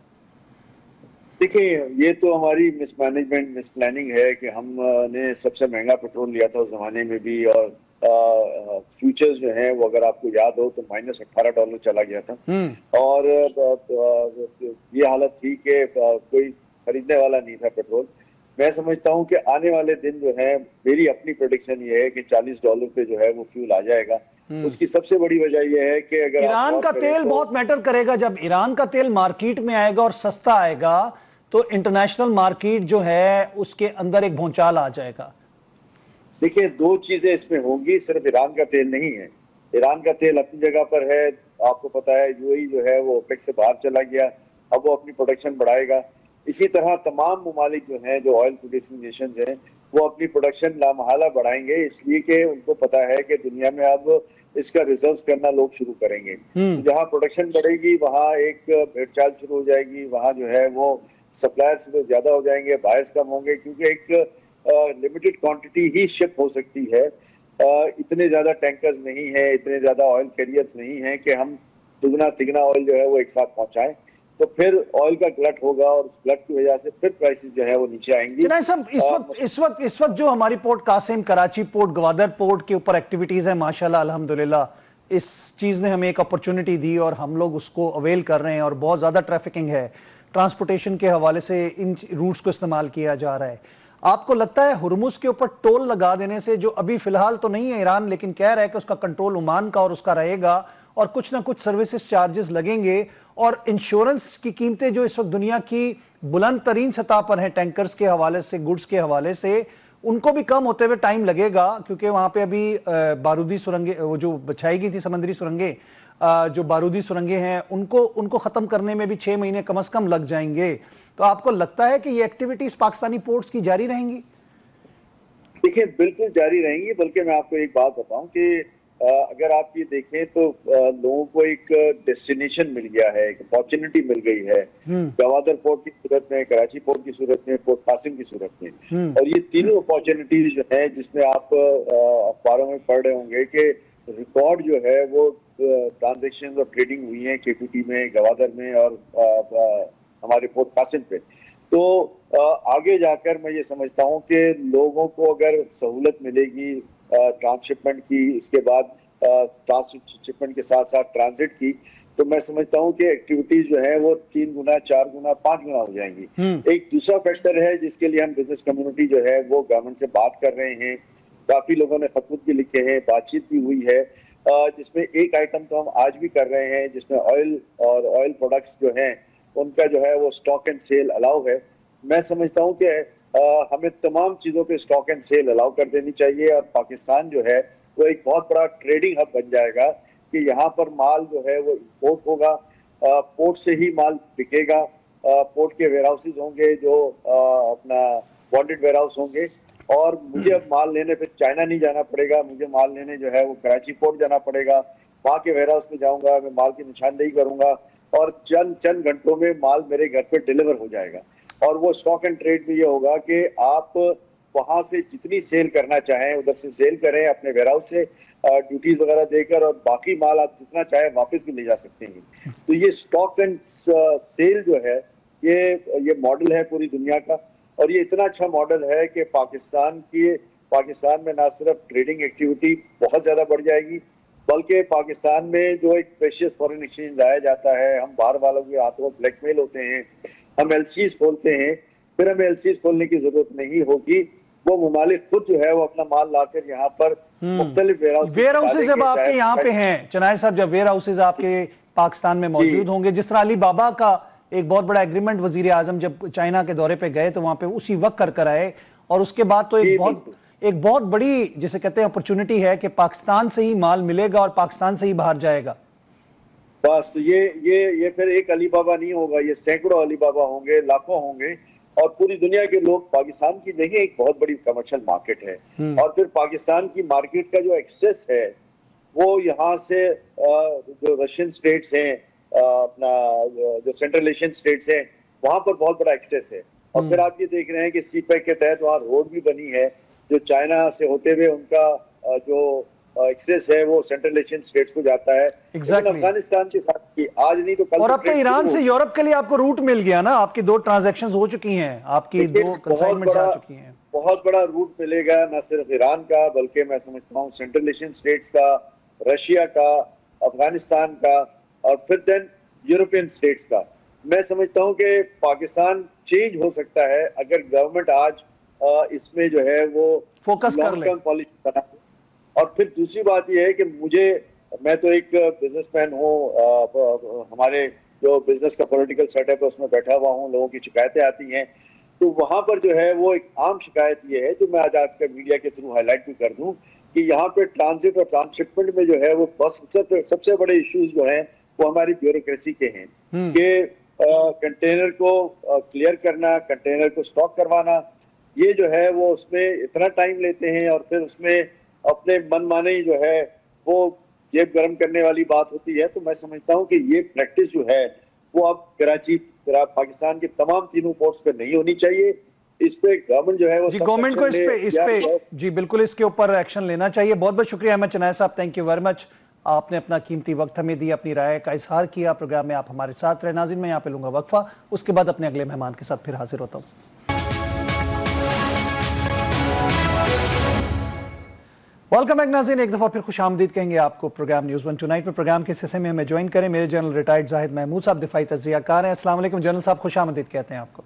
[SPEAKER 3] دیکھیں یہ تو ہماری مس مینجمنٹ مس پلاننگ ہے کہ ہم نے سب سے مہنگا پیٹرول لیا تھا اس زمانے میں بھی، اور فیوچرز جو ہیں وہ اگر آپ کو یاد ہو تو $-18 چلا گیا تھا، اور یہ حالت تھی کہ کوئی خریدنے والا نہیں تھا پیٹرول. میں سمجھتا ہوں کہ آنے والے دن جو ہے میری اپنی پریڈکشن یہ ہے کہ $40 پہ جو ہے وہ فیول آ جائے گا. اس کی سب سے بڑی وجہ یہ ہے کہ اگر
[SPEAKER 1] ایران کا تیل بہت میٹر کرے گا. جب ایران کا تیل مارکیٹ میں آئے گا اور سستا آئے گا تو انٹرنیشنل مارکیٹ جو ہے اس کے اندر ایک بھونچال آ جائے گا.
[SPEAKER 3] دیکھیں 2 چیزیں اس میں ہوں گی، صرف ایران کا تیل نہیں ہے. ایران کا تیل اپنی جگہ پر ہے، آپ کو پتا ہے یو اے ای جو ہے وہ اوپیک سے باہر چلا گیا، اب وہ اپنی پروڈکشن بڑھائے گا. اسی طرح تمام ممالک جو ہیں جو آئل پروڈیوسنگ نیشنز ہیں وہ اپنی پروڈکشن لامحالہ بڑھائیں گے، اس لیے کہ ان کو پتا ہے کہ دنیا میں اب اس کا ریزروز کرنا لوگ شروع کریں گے. جہاں پروڈکشن بڑھے گی وہاں ایک بھیڑ چال شروع ہو جائے گی، وہاں جو ہے وہ سپلائرز زیادہ ہو جائیں گے، بائرز کم ہوں گے، کیونکہ ایک لمیٹڈ کوانٹٹی ہی شپ ہو سکتی ہے. اتنے زیادہ ٹینکرز نہیں ہیں، اتنے زیادہ آئل کیریئرز نہیں ہیں کہ ہم دگنا تگنا آئل جو ہے وہ ایک ساتھ پہنچائیں. تو پھر آئل کا گلٹ ہوگا، اور اس گلٹ کی وجہ سے پھر پرائسز جو ہے وہ نیچے آئیں گی.
[SPEAKER 1] چنائے صاحب اس وقت جو ہماری port Qasim, Karachi port, Gwadar port کے اوپر ایکٹیویٹیز ہیں ماشاءاللہ الحمدللہ، اس چیز نے ہمیں ایک اپرچونٹی دی اور ہم لوگ اس کو اویل کر رہے ہیں، اور بہت زیادہ ٹریفکنگ ہے ٹرانسپورٹیشن کے حوالے سے، ان روٹس کو استعمال کیا جا رہا ہے. آپ کو لگتا ہے ہرمز کے اوپر ٹول لگا دینے سے، جو ابھی فی الحال تو نہیں ہے ایران لیکن کہہ رہا ہے کہ اس کا کنٹرول عمان کا اور اس کا رہے گا، اور کچھ نہ کچھ سروسز چارجز لگیں گے، اور انشورنس کی قیمتیں جو اس وقت دنیا کی بلند ترین سطح پر ہیں ٹینکرز کے حوالے سے، گڈز کے حوالے سے، ان کو بھی کم ہوتے ہوئے ٹائم لگے گا، کیونکہ وہاں پہ ابھی بارودی سرنگیں وہ جو بچھائی گئی تھی سمندری سرنگیں، جو بارودی سرنگیں ہیں ان کو ختم کرنے میں بھی 6 مہینے کم از کم لگ جائیں گے. تو آپ کو لگتا ہے کہ یہ ایکٹیویٹیز پاکستانی پورٹس کی جاری رہیں گی؟
[SPEAKER 3] دیکھیں بالکل جاری رہیں گی، بلکہ میں آپ کو ایک بات بتاؤں کہ اگر آپ یہ دیکھیں تو لوگوں کو ایک ڈیسٹینیشن مل گیا ہے، ایک اپارچونٹی مل گئی ہے، گوادر پورٹ کی صورت میں، کراچی پورٹ کی صورت میں، پورٹ قاسم کی صورت میں. اور یہ تینوں اپارچونٹیز جو ہیں جس میں آپ اخباروں میں پڑھ رہے ہوں گے کہ ریکارڈ جو ہے وہ ٹرانزیکشنز اور ٹریڈنگ ہوئی ہیں KPT میں، گوادر میں، اور ہمارے پورٹ قاسم پہ. تو آگے جا کر میں یہ سمجھتا ہوں کہ لوگوں کو اگر سہولت ملے گی ٹرانسشپمنٹ کی، اس کے بعد ٹرانسشپمنٹ کے ساتھ ساتھ ٹرانزٹ کی، تو میں سمجھتا ہوں کہ ایکٹیویٹیز جو ہیں وہ 3 گنا، 4 گنا، 5 گنا ہو جائیں گی. ایک دوسرا فیکٹر ہے جس کے لیے ہم بزنس کمیونٹی جو ہے وہ گورنمنٹ سے بات کر رہے ہیں، काफी लोगों ने खतवत भी लिखे हैं, बातचीत भी हुई है, जिसमें एक आइटम तो हम आज भी कर रहे हैं, जिसमें ऑयल और ऑयल प्रोडक्ट्स जो हैं उनका जो है वो स्टॉक एंड सेल अलाउ है। मैं समझता हूँ कि हमें तमाम चीज़ों पे स्टॉक एंड सेल अलाउ कर देनी चाहिए, और पाकिस्तान जो है वो एक बहुत बड़ा ट्रेडिंग हब बन जाएगा कि यहाँ पर माल जो है वो इंपोर्ट होगा, पोर्ट से ही माल बिकेगा, पोर्ट के वेयर हाउसेज होंगे जो अपना बॉन्डेड वेयर हाउस होंगे, और मुझे अब माल लेने फिर चाइना नहीं जाना पड़ेगा, मुझे माल लेने जो है वो कराची पोर्ट जाना पड़ेगा, वहाँ के वेयर हाउस में जाऊंगा, मैं माल की निशानदेही करूंगा और चंद घंटों में माल मेरे घर पे डिलीवर हो जाएगा। और वो स्टॉक एंड ट्रेड में ये होगा कि आप वहां से जितनी सेल करना चाहें उधर से सेल करें अपने वेयर हाउस से ड्यूटीज वगैरह देकर, और बाकी माल आप जितना चाहें वापस भी ले जा सकते हैं। तो ये स्टॉक एंड सेल जो है ये मॉडल है पूरी दुनिया का, और ये इतना अच्छा मॉडल है कि पाकिस्तान में ना सिर्फ ट्रेडिंग एक्टिविटी बहुत ज्यादा बढ़ जाएगी, बल्कि पाकिस्तान में जो एक प्रेशियस फॉरेन एक्सचेंज लाया जाता है, हम बाहर वालों के हाथों में ब्लैकमेल होते हैं, हम एलसीज खोलते हैं, फिर हमें एलसीज खोलने की जरूरत नहीं होगी, वो ममालिक खुद जो है वो अपना माल लाकर यहाँ पर मुख्तलिफ वेयर
[SPEAKER 1] हाउसेज जब आपके यहाँ पे हैं चनाय साहब, जब वेयर हाउसेज आपके पाकिस्तान में मौजूद होंगे, जिस तरह अली बाबा का एक बहुत बड़ा एग्रीमेंट वजीर आजम जब चाइना के दौरे पे गए तो वहां पे उसी वक्त कर आए, और उसके बाद तो एक बहुत बड़ी जिसे कहते हैं अपॉर्चुनिटी है कि पाकिस्तान से ही माल मिलेगा और पाकिस्तान से ही बाहर जाएगा।
[SPEAKER 3] बस ये फिर एक अली बाबा नहीं होगा, ये सैकड़ों अली बाबा होंगे, लाखों होंगे, और पूरी दुनिया के लोग पाकिस्तान की देखें एक बहुत बड़ी कमर्शियल मार्केट है, और फिर पाकिस्तान की मार्केट का जो एक्सेस है वो यहाँ से जो रशियन स्टेट्स हैं, अपना जो सेंट्रल एशियन स्टेट्स हैं, वहां पर बहुत बड़ा एक्सेस है। और फिर आप ये देख रहे हैं कि सीपैक के तहत वहाँ रोड भी बनी है, जो चाइना से होते हुए उनका जो एक्सेस है वो सेंट्रल एशियन स्टेट्स को जाता है। अफगानिस्तान के साथ की आज नहीं तो कल,
[SPEAKER 1] और अब तो ईरान से यूरोप के लिए आपको रूट मिल गया ना, आपकी 2 ट्रांजैक्शंस हो चुकी हैं, आपकी 2 कंसाइनमेंट जा चुकी हैं,
[SPEAKER 3] बहुत बड़ा रूट मिलेगा न सिर्फ ईरान का, बल्कि मैं समझता हूँ सेंट्रल एशियन स्टेट्स का, रशिया का, अफगानिस्तान का, और फिर देन यूरोपियन स्टेट्स का। मैं समझता हूँ कि पाकिस्तान चेंज हो सकता है अगर गवर्नमेंट आज इसमें जो है वो
[SPEAKER 1] फोकस कर ले,
[SPEAKER 3] पॉलिसी बना। और फिर दूसरी बात यह है कि मैं तो एक बिजनेसमैन हूँ, हमारे जो बिजनेस का पॉलिटिकल सेटअप है उसमें बैठा हुआ हूँ, लोगों की शिकायतें आती हैं, तो वहां पर जो है वो एक आम शिकायत ये है जो मैं आज आपके मीडिया के थ्रू हाईलाइट भी कर दूं कि यहाँ पे ट्रांजिट और ट्रांसशिपमेंट में जो है वो सबसे बड़े इश्यूज जो हैं वो हमारी ब्यूरोक्रेसी के हैं कि कंटेनर को क्लियर करना, कंटेनर को स्टॉक करवाना, ये जो है वो उसमें इतना टाइम लेते हैं, और फिर उसमें अपने मनमाने ही जो है वो जेब गर्म करने वाली बात होती है। तो मैं समझता हूँ कि ये प्रैक्टिस जो है वो अब कराची पाकिस्तान के तमाम तीनों पोर्ट्स पे नहीं होनी चाहिए। इस पे गवर्नमेंट जो है वो
[SPEAKER 1] गवर्नमेंट को इस पे जी बिल्कुल इसके ऊपर एक्शन लेना चाहिए। बहुत बहुत शुक्रिया अहमद चनाय साहब, थैंक यू वेरी मच, आपने अपना कीमती वक्त हमें दिया, अपनी राय का इजहार किया, प्रोग्राम में आप हमारे साथ रहे। नाज़रीन मैं यहाँ पे लूंगा वक्फा, उसके बाद अपने अगले मेहमान के साथ फिर हाजिर होता हूँ। वेलकम बैक नाज़रीन, एक दफ़ा फिर खुश आमदीद कहेंगे आपको प्रोग्राम न्यूज़ वन टुनाइट में। प्रोग्राम के हिस्से में हमें ज्वाइन करें मेरे जनरल रिटायर्ड जाहिद महमूद साहब, दिफाई तज्ज़ियाकार हैं। अस्सलाम वालेकुम जनरल साहब, खुश आमदीद कहते हैं आपको।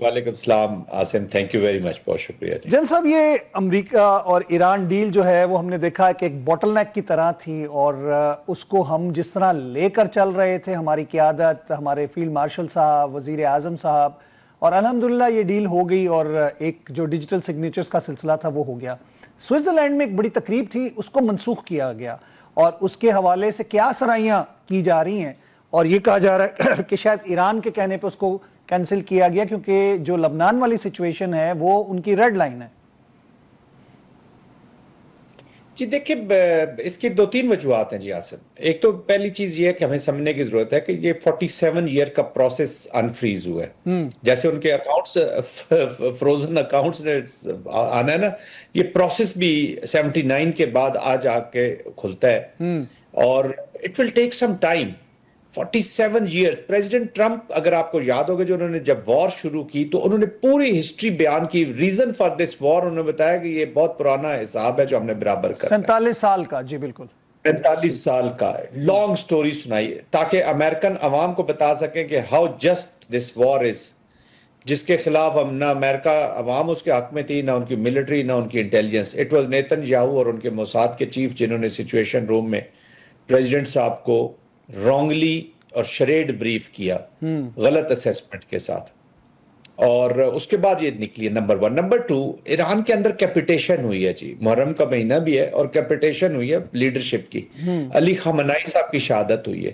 [SPEAKER 4] वालेकुम सलाम Asim, thank you very much, बहुत शुक्रिया।
[SPEAKER 1] जनरल साहब, ये अमेरिका और ईरान डील जो है वो हमने देखा कि एक बॉटलनेक की तरह थी, और उसको हम जिस तरह लेकर चल रहे थे, हमारी क़यादत, हमारे फील्ड मार्शल साहब, वज़ीर आज़म साहब, और अल्हम्दुलिल्लाह ये डील हो गई, और एक जो डिजिटल सिग्नेचर्स का सिलसिला था वो हो गया। स्विट्ज़रलैंड में एक बड़ी तकरीब थी, उसको मनसूख किया गया, और उसके हवाले से क्या सराहियाँ की जा रही हैं, और ये कहा जा रहा है कि शायद ईरान के कहने पे उसको कैंसिल किया गया क्योंकि जो लबनान वाली सिचुएशन है वो उनकी रेड लाइन है।
[SPEAKER 4] जी देखिए, इसकी 2-3 वजूहत हैं जी आसिम। एक तो पहली चीज ये है कि हमें समझने की जरूरत है कि ये 47 ईयर का प्रोसेस अनफ्रीज हुआ है। जैसे उनके अकाउंट्स फ्रोजन अकाउंट्स ने आना है ना, ये प्रोसेस भी 79 के बाद आज आके खुलता है, और it will take some time. 47 years. President Trump, अगर आपको याद होगा, जो उन्होंने जब वॉर शुरू की तो उन्होंने पूरी हिस्ट्री बयान की, रीजन फॉर दिस वॉर उन्होंने बताया कि ये बहुत पुराना हिसाब है जो हमने बराबर कर
[SPEAKER 1] 47 साल का। जी बिल्कुल
[SPEAKER 4] 45 साल का लॉन्ग स्टोरी सुनाई, ताकि अमेरिकन अवाम को बता सकें कि how just this war is. جس کے خلاف ہم نہ امریکہ عوام اس کے حق میں تھی، نہ ان کی ملٹری، نہ ان کی intelligence. It was Nitin Yahoo اور ان کے موساد کے چیف جنہوں نے سچویشن روم میں پریزیڈنٹ صاحب کو رانگلی اور شریڈ بریف کیا غلط اسیسمنٹ کے ساتھ. اور اس کے بعد یہ نکلی ہے نمبر 1. نمبر 2، ایران کے اندر کیپیٹیشن ہوئی ہے جی، محرم کا مہینہ بھی ہے اور کیپیٹیشن ہوئی ہے لیڈرشپ کی. علی خامنائی صاحب کی شہادت ہوئی ہے.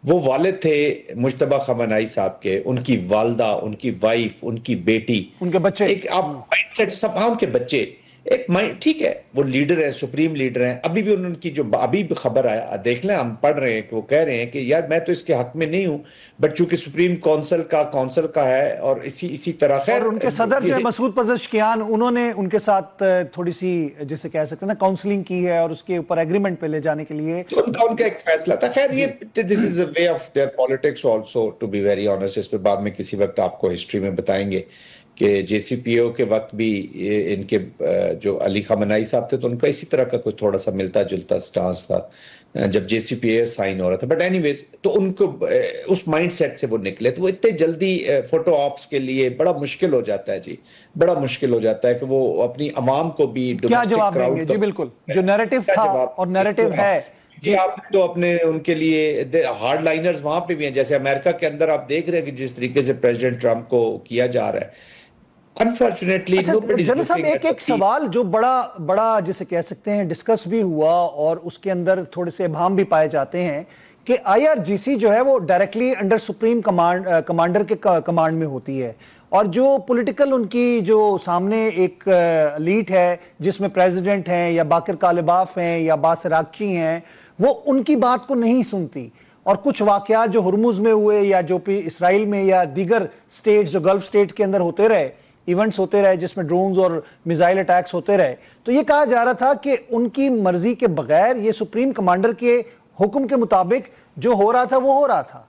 [SPEAKER 4] وہ والد تھے مجتبیٰ خامنائی صاحب کے، ان کی والدہ، ان کی وائف، ان کی بیٹی،
[SPEAKER 1] ان کے بچے،
[SPEAKER 4] ایک آپ مائنڈ سیٹ سب ان کے بچے ایک ٹھیک ہے وہ لیڈر ہیں، سپریم لیڈر ہیں. ابھی بھی ان کی جو ابھی بھی خبر آیا دیکھ لیں، ہم پڑھ رہے ہیں کہ وہ کہہ رہے ہیں کہ یار میں تو اس کے حق میں نہیں ہوں، بٹ چونکہ سپریم کونسل کا ہے اور اسی طرح. خیر
[SPEAKER 1] اور ان کے صدر جو ہے مسعود پزشکیان، انہوں نے ان کے ساتھ تھوڑی سی جسے کہہ سکتے ہیں نا کاؤنسلنگ کی ہے اور اس کے اوپر ایگریمنٹ پہ لے جانے کے لیے
[SPEAKER 4] ان کا ایک فیصلہ تھا. خیر یہ this is a way of their politics also to be very honest. اس پہ بعد میں کسی وقت آپ کو ہسٹری میں بتائیں گے کہ جے سی پی او کے وقت بھی ان کے جو علی خامنائی صاحب تھے تو ان کا اسی طرح کا کوئی تھوڑا سا ملتا جلتا سٹانس تھا جب جے سی پی اے سائن ہو رہا تھا. بٹ اینی ویز تو ان کو اس مائنڈ سیٹ سے وہ نکلے تو وہ اتنے جلدی فوٹو آپس کے لیے بڑا مشکل ہو جاتا ہے جی، بڑا مشکل ہو جاتا ہے کہ وہ اپنی عوام کو بھی
[SPEAKER 1] کیا جواب دیں گے. جی بالکل، جو نیریٹو تھا اور نیریٹو ہے
[SPEAKER 4] جی، آپ تو اپنے ان کے لیے ہارڈ لائنرز وہاں پہ بھی ہیں. جیسے امریکہ کے اندر آپ دیکھ رہے ہیں کہ جس طریقے سے پریزیڈنٹ ٹرمپ کو کیا جا رہا ہے. انفارچونیٹلی
[SPEAKER 1] جنرل صاحب ایک سوال جو بڑا جسے کہہ سکتے ہیں ڈسکس بھی ہوا اور اس کے اندر تھوڑے سے ابہام بھی پائے جاتے ہیں کہ آئی آر جی سی جو ہے وہ ڈائریکٹلی انڈر سپریم کمانڈر کے کمانڈ میں ہوتی ہے، اور جو پولیٹیکل ان کی جو سامنے ایک لیڈ ہے جس میں پریزیڈنٹ ہیں یا باقر کالباف ہیں یا باسر آکچی ہیں، وہ ان کی بات کو نہیں سنتی. اور کچھ واقعات جو ہرمز میں ہوئے یا جو اسرائیل میں یا دیگر سٹیٹس جو گلف سٹیٹ کے اندر ہوتے رہے، ایونٹس ہوتے رہے جس میں ڈرونز اور میزائل اٹیکس ہوتے رہے، تو یہ کہا جا رہا تھا کہ ان کی مرضی کے بغیر یہ سپریم کمانڈر کے حکم کے مطابق جو ہو رہا تھا وہ ہو رہا تھا.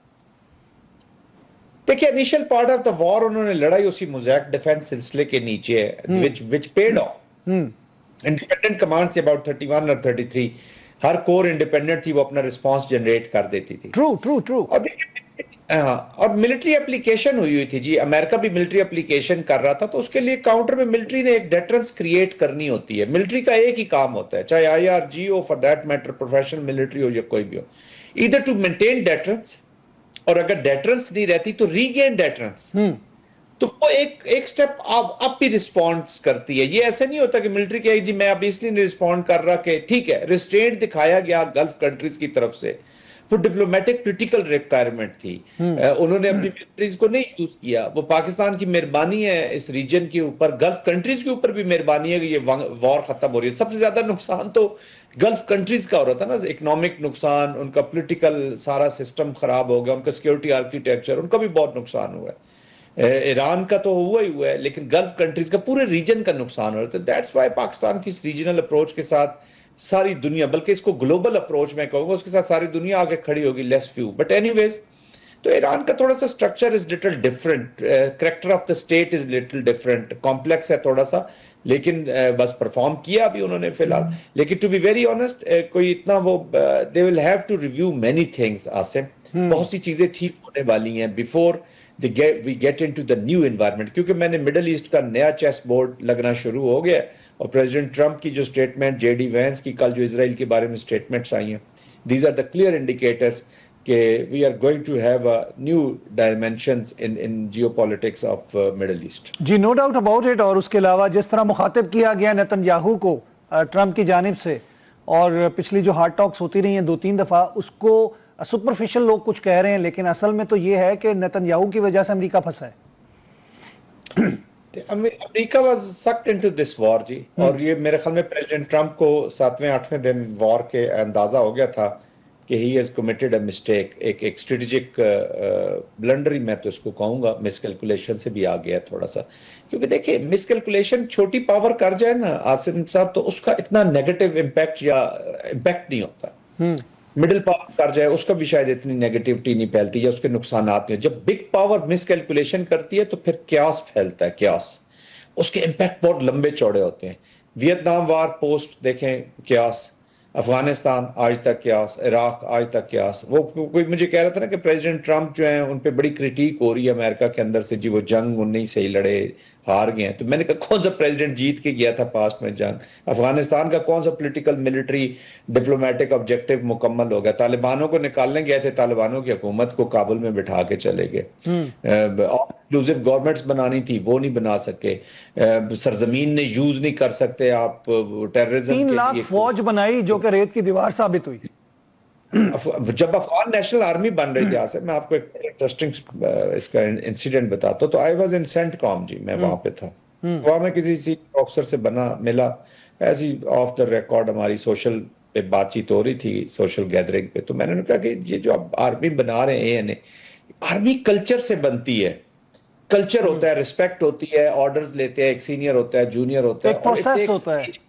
[SPEAKER 4] دیکھیں انیشل پارٹ آف دا وار انہوں نے لڑائی اسی موزیک ڈیفنس سلسلے کے نیچے ہے which paid off. Independent command سے about 31 اور 33 ہر کور انڈیپینڈنٹ تھی، وہ اپنا ریسپانس جنریٹ کر دیتی تھی.
[SPEAKER 1] ٹرو.
[SPEAKER 4] اور ملٹری اپلیکیشن ہوئی تھی جی، امریکہ بھی ملٹری اپلیکیشن کر رہا تھا تو اس کے لیے کاؤنٹر میں ملٹری نے ایک ڈیٹرنس کریٹ کرنی ہوتی ہے. ملٹری کا ایک ہی کام ہوتا ہے، چاہے آئی آر جی ہو for that matter, professional military ہو یا کوئی بھی ہو، ایدر ٹو مینٹین ڈیٹرنس، اور اگر ڈیٹرنس نہیں رہتی تو ریگین ڈیٹرنس. تو وہ ایک سٹیپ اب بھی رسپونس کرتی ہے. یہ ایسا نہیں ہوتا کہ ملٹری کہ جی میں اب اس لیے نہیں رسپونڈ کر رہا کہ ٹھیک ہے ریسٹرینٹ دکھایا گیا گلف کنٹریز کی طرف سے، وہ ڈپلومیٹک کریٹیکل ریکوائرمنٹ تھی. انہوں نے اپنی ملٹریز کو نہیں یوز کیا. وہ پاکستان کی مہربانی ہے اس ریجن کے اوپر، گلف کنٹریز کے اوپر بھی مہربانی ہے کہ یہ وار ختم ہو رہی ہے. سب سے زیادہ نقصان تو گلف کنٹریز کا ہو رہا تھا نا، اکنامک نقصان، ان کا پولیٹیکل سارا سسٹم خراب ہو گیا، ان کا سیکیورٹی آرکیٹیکچر، ان کا بھی بہت نقصان ہوا ہے. ایران کا تو ہوا ہی ہوا ہے لیکن گلف کنٹریز کا پورے ریجن کا نقصان ہو رہا تھا. دیٹس وائی پاکستان کی اس ریجنل اپروچ کے ساتھ ساری دنیا، بلکہ اس کو گلوبل اپروچ میں کہوں گا، اس کے ساتھ ساری دنیا آگے کھڑی ہوگی لیس فیو. بٹ اینی ویز تو ایران کا تھوڑا سا structure is little different, character of the state is little different, complex ہے تھوڑا سا، لیکن بس پرفارم کیا ابھی انہوں نے فی الحال. لیکن ٹو بی ویری آنیسٹ کوئی اتنا وہ they will have to review many things. Asim بہت سی چیزیں ٹھیک ہونے والی ہیں before we get into the new environment. کیونکہ میں نے مڈل ایسٹ کا نیا چیس بورڈ لگنا شروع ہو گیا، اور پریزیڈنٹ ٹرمپ کی جو سٹیٹمنٹ، جے ڈی وینس کی کل جو اسرائیل کے بارے میں سٹیٹمنٹس آئی ہیں، these are the clear indicators کہ we are going to have new dimensions in geopolitics of Middle East.
[SPEAKER 1] جی نو ڈاؤٹ اباؤٹ اٹ. اور اس کے علاوہ جس طرح مخاطب کیا گیا نیتن یاہو کو ٹرمپ کی جانب سے، اور پچھلی جو ہارڈ ٹاکس ہوتی رہی ہیں 2-3 دفعہ، اس کو سپرفیشل لوگ کچھ کہہ رہے ہیں لیکن اصل میں تو یہ ہے کہ نیتن یاہو کی وجہ سے امریکہ پھنسا ہے.
[SPEAKER 4] امریکہ واز سکڈ انٹو دس وار جی. اور یہ میرے خیال میں پریزیڈنٹ ٹرمپ کو 7ویں-8ویں دن وار کے اندازہ ہو گیا تھا کہ he has committed a mistake. ایک اسٹریٹجک بلنڈر ہی میں تو اس کو کہوں گا، مس کیلکولیشن سے بھی آ گیا تھوڑا سا. کیونکہ دیکھیں مس کیلکولیشن چھوٹی پاور کر جائے نا عاصم صاحب تو اس کا اتنا نیگیٹو امپیکٹ یا امپیکٹ نہیں ہوتا. مڈل پاور کر جائے اس کا بھی شاید اتنی نیگیٹیوٹی نہیں پھیلتی یا اس کے نقصانات نہیں. جب بگ پاور مس کیلکولیشن کرتی ہے تو پھر کیاس پھیلتا ہے، کیاس، اس کے امپیکٹ بہت لمبے چوڑے ہوتے ہیں. ویتنام وار پوسٹ دیکھیں کیاس، افغانستان آج تک کیاس، عراق آج تک کیاس. وہ کوئی مجھے کہہ رہا تھا نا کہ پریزیڈنٹ ٹرمپ جو ہیں ان پہ بڑی کرٹیک ہو رہی ہے امریکہ کے اندر سے، جی وہ جنگ ان نہیں صحیح لڑے، ہار گئے ہیں. تو میں نے کہا کون سا پریزیڈنٹ جیت کے گیا تھا پاسٹ میں جنگ؟ افغانستان کا کون سا پولیٹیکل ملٹری ڈپلومیٹک آبجیکٹو مکمل ہو گیا؟ طالبانوں کو نکالنے گئے تھے، طالبانوں کی حکومت کو کابل میں بٹھا کے چلے گئے. انکلوسیو گورنمنٹس بنانی تھی، وہ نہیں بنا سکے. سرزمین نے یوز نہیں کر سکتے آپ ٹیررزم
[SPEAKER 1] 3
[SPEAKER 4] کے
[SPEAKER 1] لاکھ
[SPEAKER 4] لیے.
[SPEAKER 1] فوج بنائی جو کہ ریت کی دیوار ثابت ہوئی.
[SPEAKER 4] جب افغان نیشنل آرمی بن رہی تھی آصف، میں آپ کو ایک انٹرسٹنگ اس کا انسیڈنٹ بتاتا ہوں. تو آئی واز ان سینٹ کام جی، میں وہاں پہ تھا. وہاں میں کسی سینئر آفیسر سے ملا، ایسی آف دا ریکارڈ ہماری سوشل پہ بات چیت ہو رہی تھی، سوشل گیدرنگ پہ. تو میں نے کہا کہ یہ جو آپ آرمی بنا رہے ہیں، آرمی کلچر سے بنتی ہے. کلچر ہوتا ہے، ریسپیکٹ ہوتی ہے، آرڈرز لیتے ہیں، ایک سینئر ہوتا ہے، جونیئر ہوتا ہے،
[SPEAKER 1] ایک پروسیس ہوتا ہے.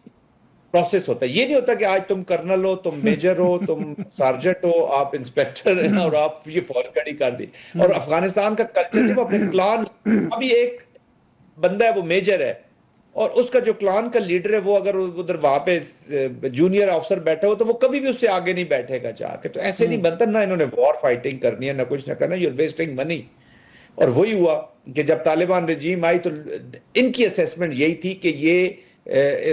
[SPEAKER 4] پروسیس ہوتا ہے. یہ نہیں ہوتا کہ آج تم کرنل ہو، تم میجر ہو، تم سارجنٹ ہو، آپ انسپیکٹر ہیں اور آپ یہ فوج کھڑی کر دی. اور افغانستان کا کلچر تھی، وہ اپنے کلان، ابھی ایک بندہ ہے وہ میجر ہے اور اس کا جو کلان کا لیڈر ہے وہ اگر ادھر وہاں پہ جونیئر آفسر بیٹھا ہو تو وہ کبھی بھی اس سے آگے نہیں بیٹھے گا جا کے. تو ایسے نہیں بنتا. نہ انہوں نے وار فائٹنگ کرنی ہے، نہ کچھ نہ کرنا. یو آر ویسٹنگ منی. اور وہی ہوا کہ جب طالبان رجیم آئی تو ان کی اسیسمنٹ یہی تھی کہ یہ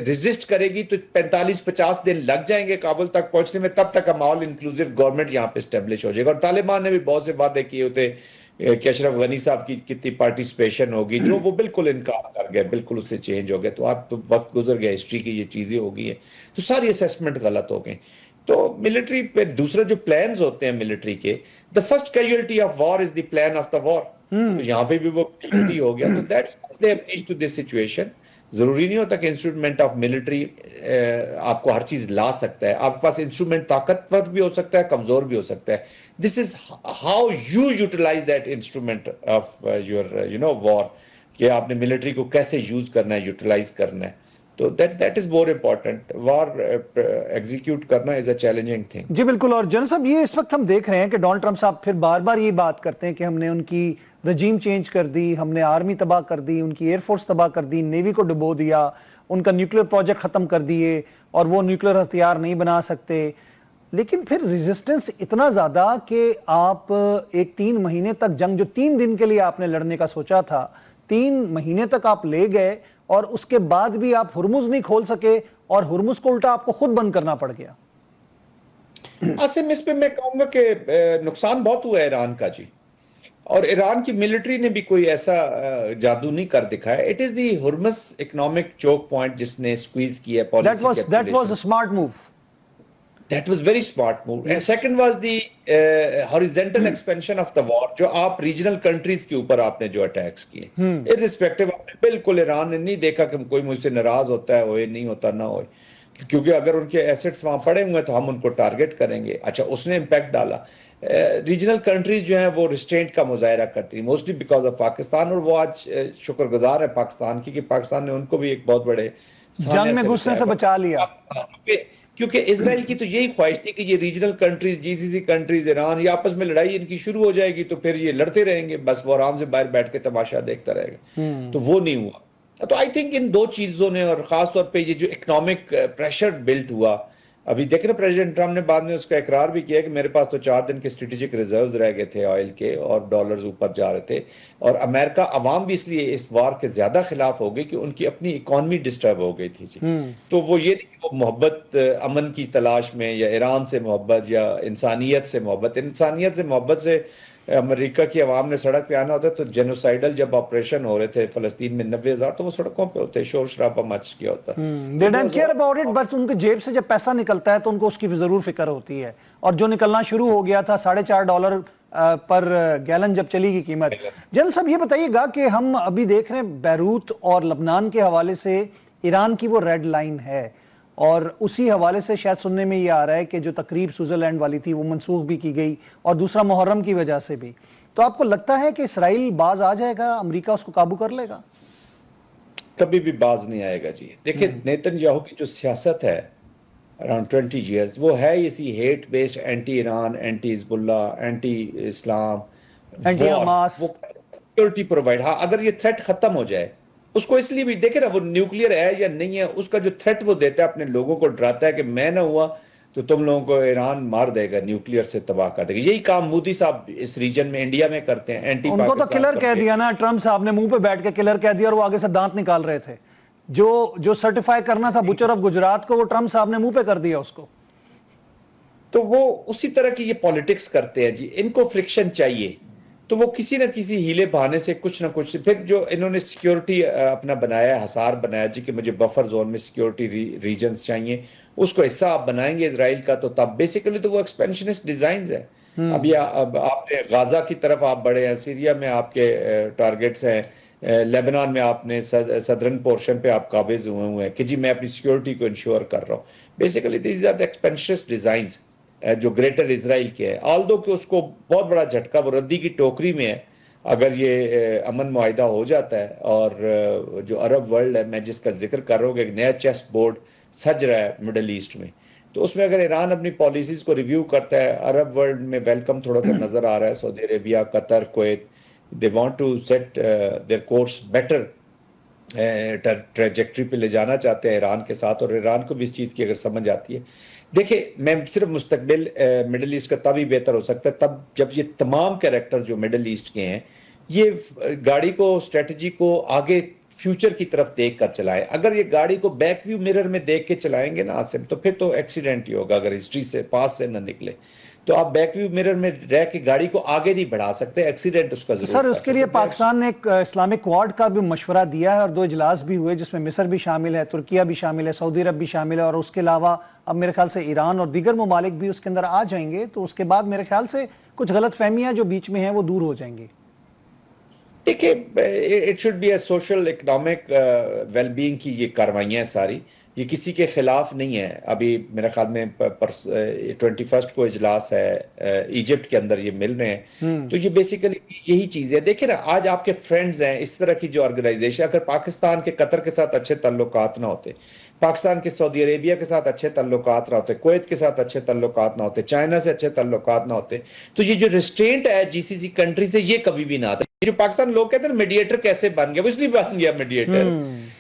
[SPEAKER 4] ریزسٹ کرے گی تو 45-50 دن لگ جائیں گے کابل تک پہنچنے میں، تب تک ہم آل انکلوسیو گورنمنٹ یہاں پہ اسٹیبلش ہو جائے گا. اور طالبان نے بھی بہت سے وعدے کیے ہوتے کہ اشرف غنی صاحب کی کتنی پارٹیسپیشن ہوگی، جو وہ بالکل انکار کر گئے، بالکل اس سے چینج ہو گئے. تو آپ تو وقت گزر گیا، ہسٹری کی یہ چیزیں ہو گئی ہیں. تو ساری اسیسمنٹ غلط ہو گئی. تو ملٹری پہ دوسرا جو پلانز ہوتے ہیں ملٹری کے، the first casualty of war is the plan of the war. تو یہاں پہ بھی وہ casualty ہو گیا. تو that's why they have reached to this situation. ضروری نہیں ہوتا کہ انسٹرومنٹ آف ملٹری آپ کو ہر چیز لا سکتا ہے. آپ کے پاس انسٹرومنٹ طاقتور بھی ہو سکتا ہے، کمزور بھی ہو سکتا ہے. This is how you utilize that instrument of your war, کہ آپ نے ملٹری کو کیسے یوز کرنا ہے، یوٹیلائز کرنا ہے. تو that is more important. War execute کرنا از اے چیلنجنگ تھنگ.
[SPEAKER 1] جی بالکل. اور جنرل صاحب یہ اس وقت ہم دیکھ رہے ہیں کہ ڈونلڈ ٹرمپ صاحب پھر بار بار یہ بات کرتے ہیں کہ ہم نے ان کی رجیم چینج کر دی، ہم نے آرمی تباہ کر دی، ان کی ایئر فورس تباہ کر دی، نیوی کو ڈبو دیا، ان کا نیوکلیر پروجیکٹ ختم کر دیے اور وہ نیوکلیر ہتھیار نہیں بنا سکتے. لیکن پھر ریزسٹنس اتنا زیادہ کہ آپ ایک 3 مہینے تک جنگ جو 3 دن کے لیے آپ نے لڑنے کا سوچا تھا، 3 مہینے تک آپ لے گئے اور اس کے بعد بھی آپ ہرمز نہیں کھول سکے اور ہرمز کو الٹا آپ کو خود بند کرنا پڑ گیا.
[SPEAKER 4] آصف اس پہ میں کہوں گا کہ نقصان بہت ہوا ہے ایران کا جی. اور ایران کی ملٹری نے بھی کوئی ایسا جادو نہیں کر دکھایا. It is the Hormuz economic Chowk point جس نے سکویز کیا ہے policy.
[SPEAKER 1] That was a smart move.
[SPEAKER 4] That was very smart move. And second was the horizontal expansion of the war, جو آپ ریجنل کنٹریز کے اوپر آپ نے جو اٹیکس کیے. irrespective آپ نے بالکل ایران نے نہیں دیکھا کہ کوئی مجھ سے ناراض ہوتا ہے ہوئے، نہیں ہوتا نہ ہوئے، کیونکہ اگر ان کے ایسٹس وہاں پڑے ہوئے تو ہم ان کو ٹارگٹ کریں گے. اچھا اس نے امپیکٹ ڈالا. ریجنل کنٹریز جو ہیں وہ ریسٹرینٹ کا مظاہرہ کرتی ہیں موسٹلی بیکاز آف پاکستان. اور وہ آج شکر گزار ہے پاکستان کی کہ پاکستان نے ان کو بھی ایک بہت بڑے
[SPEAKER 1] جنگ میں گھسنے سے بچا لیا.
[SPEAKER 4] کیونکہ اسرائیل کی تو یہی خواہش تھی کہ یہ ریجنل کنٹریز، جی سی سی کنٹریز، ایران، یہ آپس میں لڑائی ان کی شروع ہو جائے گی تو پھر یہ لڑتے رہیں گے، بس وہ آرام سے باہر بیٹھ کے تماشا دیکھتا رہے گا. تو وہ نہیں ہوا. تو آئی تھنک ان 2 چیزوں نے، اور خاص طور پہ یہ جو اکنامک پریشر بلٹ ہوا. ابھی دیکھ رہے پریزیڈنٹ ٹرمپ نے بعد میں اس کا اقرار بھی کیا کہ میرے پاس تو 4 دن کے اسٹریٹجک ریزروز رہ گئے تھے آئل کے، اور ڈالرز اوپر جا رہے تھے. اور امریکہ عوام بھی اس لیے اس وار کے زیادہ خلاف ہو گئی کہ ان کی اپنی اکانومی ڈسٹرب ہو گئی تھی جی. تو وہ یہ نہیں کہ وہ محبت امن کی تلاش میں، یا ایران سے محبت، یا انسانیت سے محبت. انسانیت سے محبت سے امریکہ کی عوام نے سڑک پہ آنا ہوتا ہے. تو جینوسائیڈل جب آپریشن ہو رہے تھے فلسطین میں 90,000، تو وہ سڑکوں پہ ہوتے، شور شرابہ مچ گیا ہوتا.
[SPEAKER 1] They don't care about it, but ان کے جیب سے جب پیسہ نکلتا ہے تو ان کو اس کی ضرور فکر ہوتی ہے. اور جو نکلنا شروع ہو گیا تھا $4.5 پر گیلن جب چلی گئی قیمت. جنرل صاحب یہ بتائیے گا کہ ہم ابھی دیکھ رہے ہیں بیروت اور لبنان کے حوالے سے ایران کی وہ ریڈ لائن ہے، اور اسی حوالے سے شاید سننے میں یہ آ رہا ہے کہ جو تقریب سوئٹزرلینڈ والی تھی وہ منسوخ بھی کی گئی، اور دوسرا محرم کی وجہ سے بھی. تو آپ کو لگتا ہے کہ اسرائیل باز آ جائے گا، امریکہ اس کو قابو کر لے گا؟
[SPEAKER 4] کبھی بھی باز نہیں آئے گا جی. دیکھیں نیتن یاہو کی جو سیاست ہے اراؤنڈ 20 ایئرز، وہ ہے اسی hate based, anti Iran, anti Hezbollah, anti اسلام،
[SPEAKER 1] اینٹی حماس،
[SPEAKER 4] وہ سیکورٹی پرووائڈ. ہاں اگر یہ تھریٹ ختم ہو جائے، اس کو اس لیے بھی دیکھیں نا وہ نیوکلیئر ہے یا نہیں ہے، اس کا جو تھریٹ وہ دیتا ہے اپنے لوگوں کو ڈراتا ہے کہ میں نہ ہوا تو تم لوگوں کو ایران مار دے گا، نیوکلیئر سے تباہ کر دے گا. یہی کام مودی صاحب اس ریجن میں انڈیا میں کرتے ہیں، اینٹی
[SPEAKER 1] ان کو تو
[SPEAKER 4] پاکستان
[SPEAKER 1] کلر کہہ دیا نا، ٹرمپ صاحب نے منہ پہ بیٹھ کے کلر کہہ دیا اور وہ آگے سے دانت نکال رہے تھے. جو سرٹیفائی کرنا تھا بچر آف گجرات کو، وہ ٹرمپ صاحب نے منہ پہ کر دیا اس کو.
[SPEAKER 4] تو وہ اسی طرح کی یہ پالیٹکس کرتے ہیں جی. ان کو فرکشن چاہیے تو وہ کسی نہ کسی ہیلے بہانے سے کچھ نہ کچھ. پھر جو انہوں نے سیکیورٹی اپنا بنایا، حصار بنایا جی کہ مجھے بفر زون میں سیکیورٹی ریجنز چاہیے، اس کو حصہ آپ بنائیں گے اسرائیل کا، تو تب بیسیکلی تو وہ ایکسپینشنسٹ ڈیزائنز ہیں. اب آپ نے غازہ کی طرف آپ بڑھے ہیں، سیریا میں آپ کے ٹارگٹس ہیں، لیبنان میں آپ نے صدرن پورشن پہ آپ قابض ہوئے ہیں کہ جی میں اپنی سیکیورٹی کو انشور کر رہا ہوں. Basically these are the expansionist designs جو گریٹر اسرائیل کے ہے. آلدو کہ اس کو بہت بڑا جھٹکا وہ ردی کی ٹوکری میں ہے اگر یہ امن معاہدہ ہو جاتا ہے. اور جو عرب ورلڈ ہے، میں جس کا ذکر کر رہا ہوں کہ ایک نیا چیس بورڈ سج رہا ہے مڈل ایسٹ میں، تو اس میں اگر ایران اپنی پالیسیز کو ریویو کرتا ہے، عرب ورلڈ میں ویلکم تھوڑا سا نظر آ رہا ہے. Saudi Arabia, Qatar, Kuwait, they want to set their course better trajectory پہ لے جانا چاہتے ہیں ایران کے ساتھ. اور ایران کو بھی اس چیز کی اگر سمجھ آتی ہے. دیکھیں میں صرف مستقبل مڈل ایسٹ کا تب ہی بہتر ہو سکتا ہے تب جب یہ تمام کریکٹر جو مڈل ایسٹ کے ہیں یہ گاڑی کو، اسٹریٹجی کو آگے فیوچر کی طرف دیکھ کر چلائیں. اگر یہ گاڑی کو بیک ویو مرر میں دیکھ کے چلائیں گے نا آصم، تو پھر تو ایکسیڈنٹ ہی ہوگا. اگر ہسٹری سے پاس سے نہ نکلے تو آپ بیک ویو مرر میں رہ کے گاڑی کو آگے نہیں بڑھا سکتے، ایکسیڈنٹ اس کا ضرور.
[SPEAKER 1] سر اس کے لیے پاکستان نے ایک اسلامک کوارڈ کا بھی مشورہ دیا ہے اور 2 اجلاس بھی ہوئے جس میں مصر بھی شامل ہے، ترکیہ بھی شامل ہے، سعودی عرب بھی شامل ہے، اور اس کے علاوہ اب میرے خیال سے ایران اور دیگر ممالک بھی اس کے اندر آ جائیں گے. تو اس کے بعد میرے خیال سے کچھ غلط فہمیاں جو بیچ میں ہیں وہ دور ہو جائیں گی.
[SPEAKER 4] دیکھیں it should be a social economic well being کی یہ کاروائیاں ہیں ساری، یہ کسی کے خلاف نہیں ہے. ابھی میرے خیال میں 21 کو اجلاس ہے ایجپٹ کے اندر، یہ مل رہے ہیں. تو یہ بیسیکلی یہی چیز ہے. دیکھیں نا آج آپ کے فرینڈز ہیں اس طرح کی جو آرگنائزیشن، اگر پاکستان کے قطر کے ساتھ اچھے تعلقات نہ ہوتے، پاکستان کے سعودی عربیہ کے ساتھ اچھے تعلقات نہ ہوتے، کویت کے ساتھ اچھے تعلقات نہ ہوتے، چائنا سے اچھے تعلقات نہ ہوتے، تو یہ جو ریسٹرینٹ ہے جی سی سی کنٹری سے یہ کبھی بھی نہ آتا. جو پاکستان لوگ کہتے ہیں نا میڈیٹر کیسے بن گیا، وہ اس لیے بن گیا میڈیٹر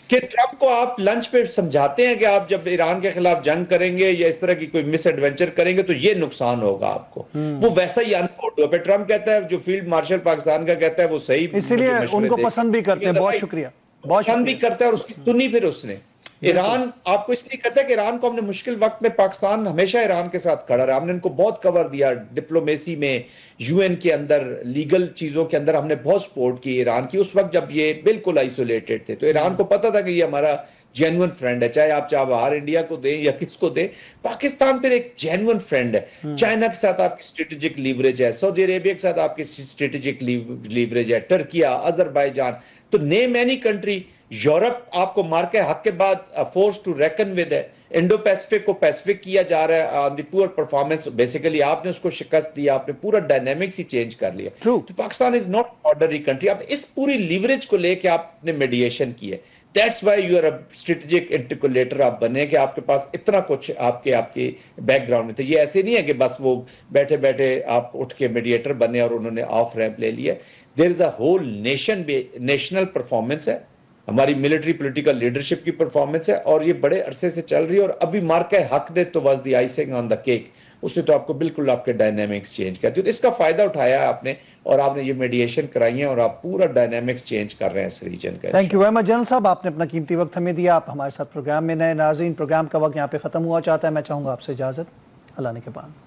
[SPEAKER 4] کہ ٹرمپ کو آپ لنچ پہ سمجھاتے ہیں کہ آپ جب ایران کے خلاف جنگ کریں گے یا اس طرح کی کوئی مس ایڈونچر کریں گے تو یہ نقصان ہوگا آپ کو. وہ ویسا ہی انفورڈ ہوا. پھر ٹرمپ کہتا ہے جو فیلڈ مارشل پاکستان کا کہتا ہے وہ صحیح،
[SPEAKER 1] اسی لیے ان کو پسند بھی کرتے ہیں. بہت شکریہ.
[SPEAKER 4] پسند بھی کرتا ہے اور اس کی سنی پھر اس نے. ایران آپ کو اس لیے کرتا ہے کہ ایران کو ہم نے مشکل وقت میں، پاکستان ہمیشہ ایران کے ساتھ کھڑا رہا. ہم نے ان کو بہت کور دیا ڈپلومیسی میں، یو این کے اندر، لیگل چیزوں کے اندر ہم نے بہت سپورٹ کی ایران کی اس وقت جب یہ بالکل آئسولیٹڈ تھے. تو ایران کو پتا تھا کہ یہ ہمارا جینون فرینڈ ہے، چاہے آپ باہر انڈیا کو دیں یا کس کو دیں، پاکستان پھر ایک جینون فرینڈ ہے. چائنا کے ساتھ آپ کی اسٹریٹجک لیوریج ہے، سعودی عربیہ کے ساتھ آپ کی اسٹریٹجک لیوریج ہے، ٹرکیہ، آذربائیجان. تو نیم اینی کنٹری. یورپ آپ کو مار کے حق کے بعد فورس ٹو ریکن ود ہے. انڈو پیسفک کو پیسفک کیا جا رہا ہے آن دی پور پرفارمنس. بیسیکلی آپ نے اس کو شکست دیا، آپ نے پورا ڈائنامکس ہی چینج کر لیا. تو Pakistan is not ordinary country. اب اس پوری لیوریج کو لے کے آپ نے میڈیشن کی ہے. That's why you are a strategic interlocutor آپ بنے کہ آپ کے پاس اتنا کچھ آپ کے بیک گراؤنڈ میں تھے. یہ ایسے نہیں ہے کہ بس وہ بیٹھے بیٹھے آپ اٹھ کے میڈیٹر بنے اور انہوں نے آف ریمپ لے لیا. دیر از اے ہول نیشنل پرفارمنس ہے، ہماری ملٹری پولیٹیکل لیڈرشپ کی پرفارمنس ہے، اور یہ بڑے عرصے سے چل رہی ہے. اور ابھی مارکہ حق نے تو was the icing on the cake. اس نے تو آپ کو بالکل آپ کے ڈائنامکس چینج کر دی. تو اس کا فائدہ اٹھایا ہے آپ نے، اور آپ نے یہ میڈیشن کرائی ہیں اور آپ پورا ڈائنامکس چینج کر رہے ہیں اس ریجن کا.
[SPEAKER 1] Thank you very much general صاحب، آپ نے اپنا قیمتی وقت ہمیں دیا. آپ ہمارے ساتھ پروگرام میں نئے. ناظرین پروگرام کا وقت یہاں پہ ختم ہوا چاہتا ہے. میں چاہوں گا آپ سے اجازت. اللہ نے کے بعد.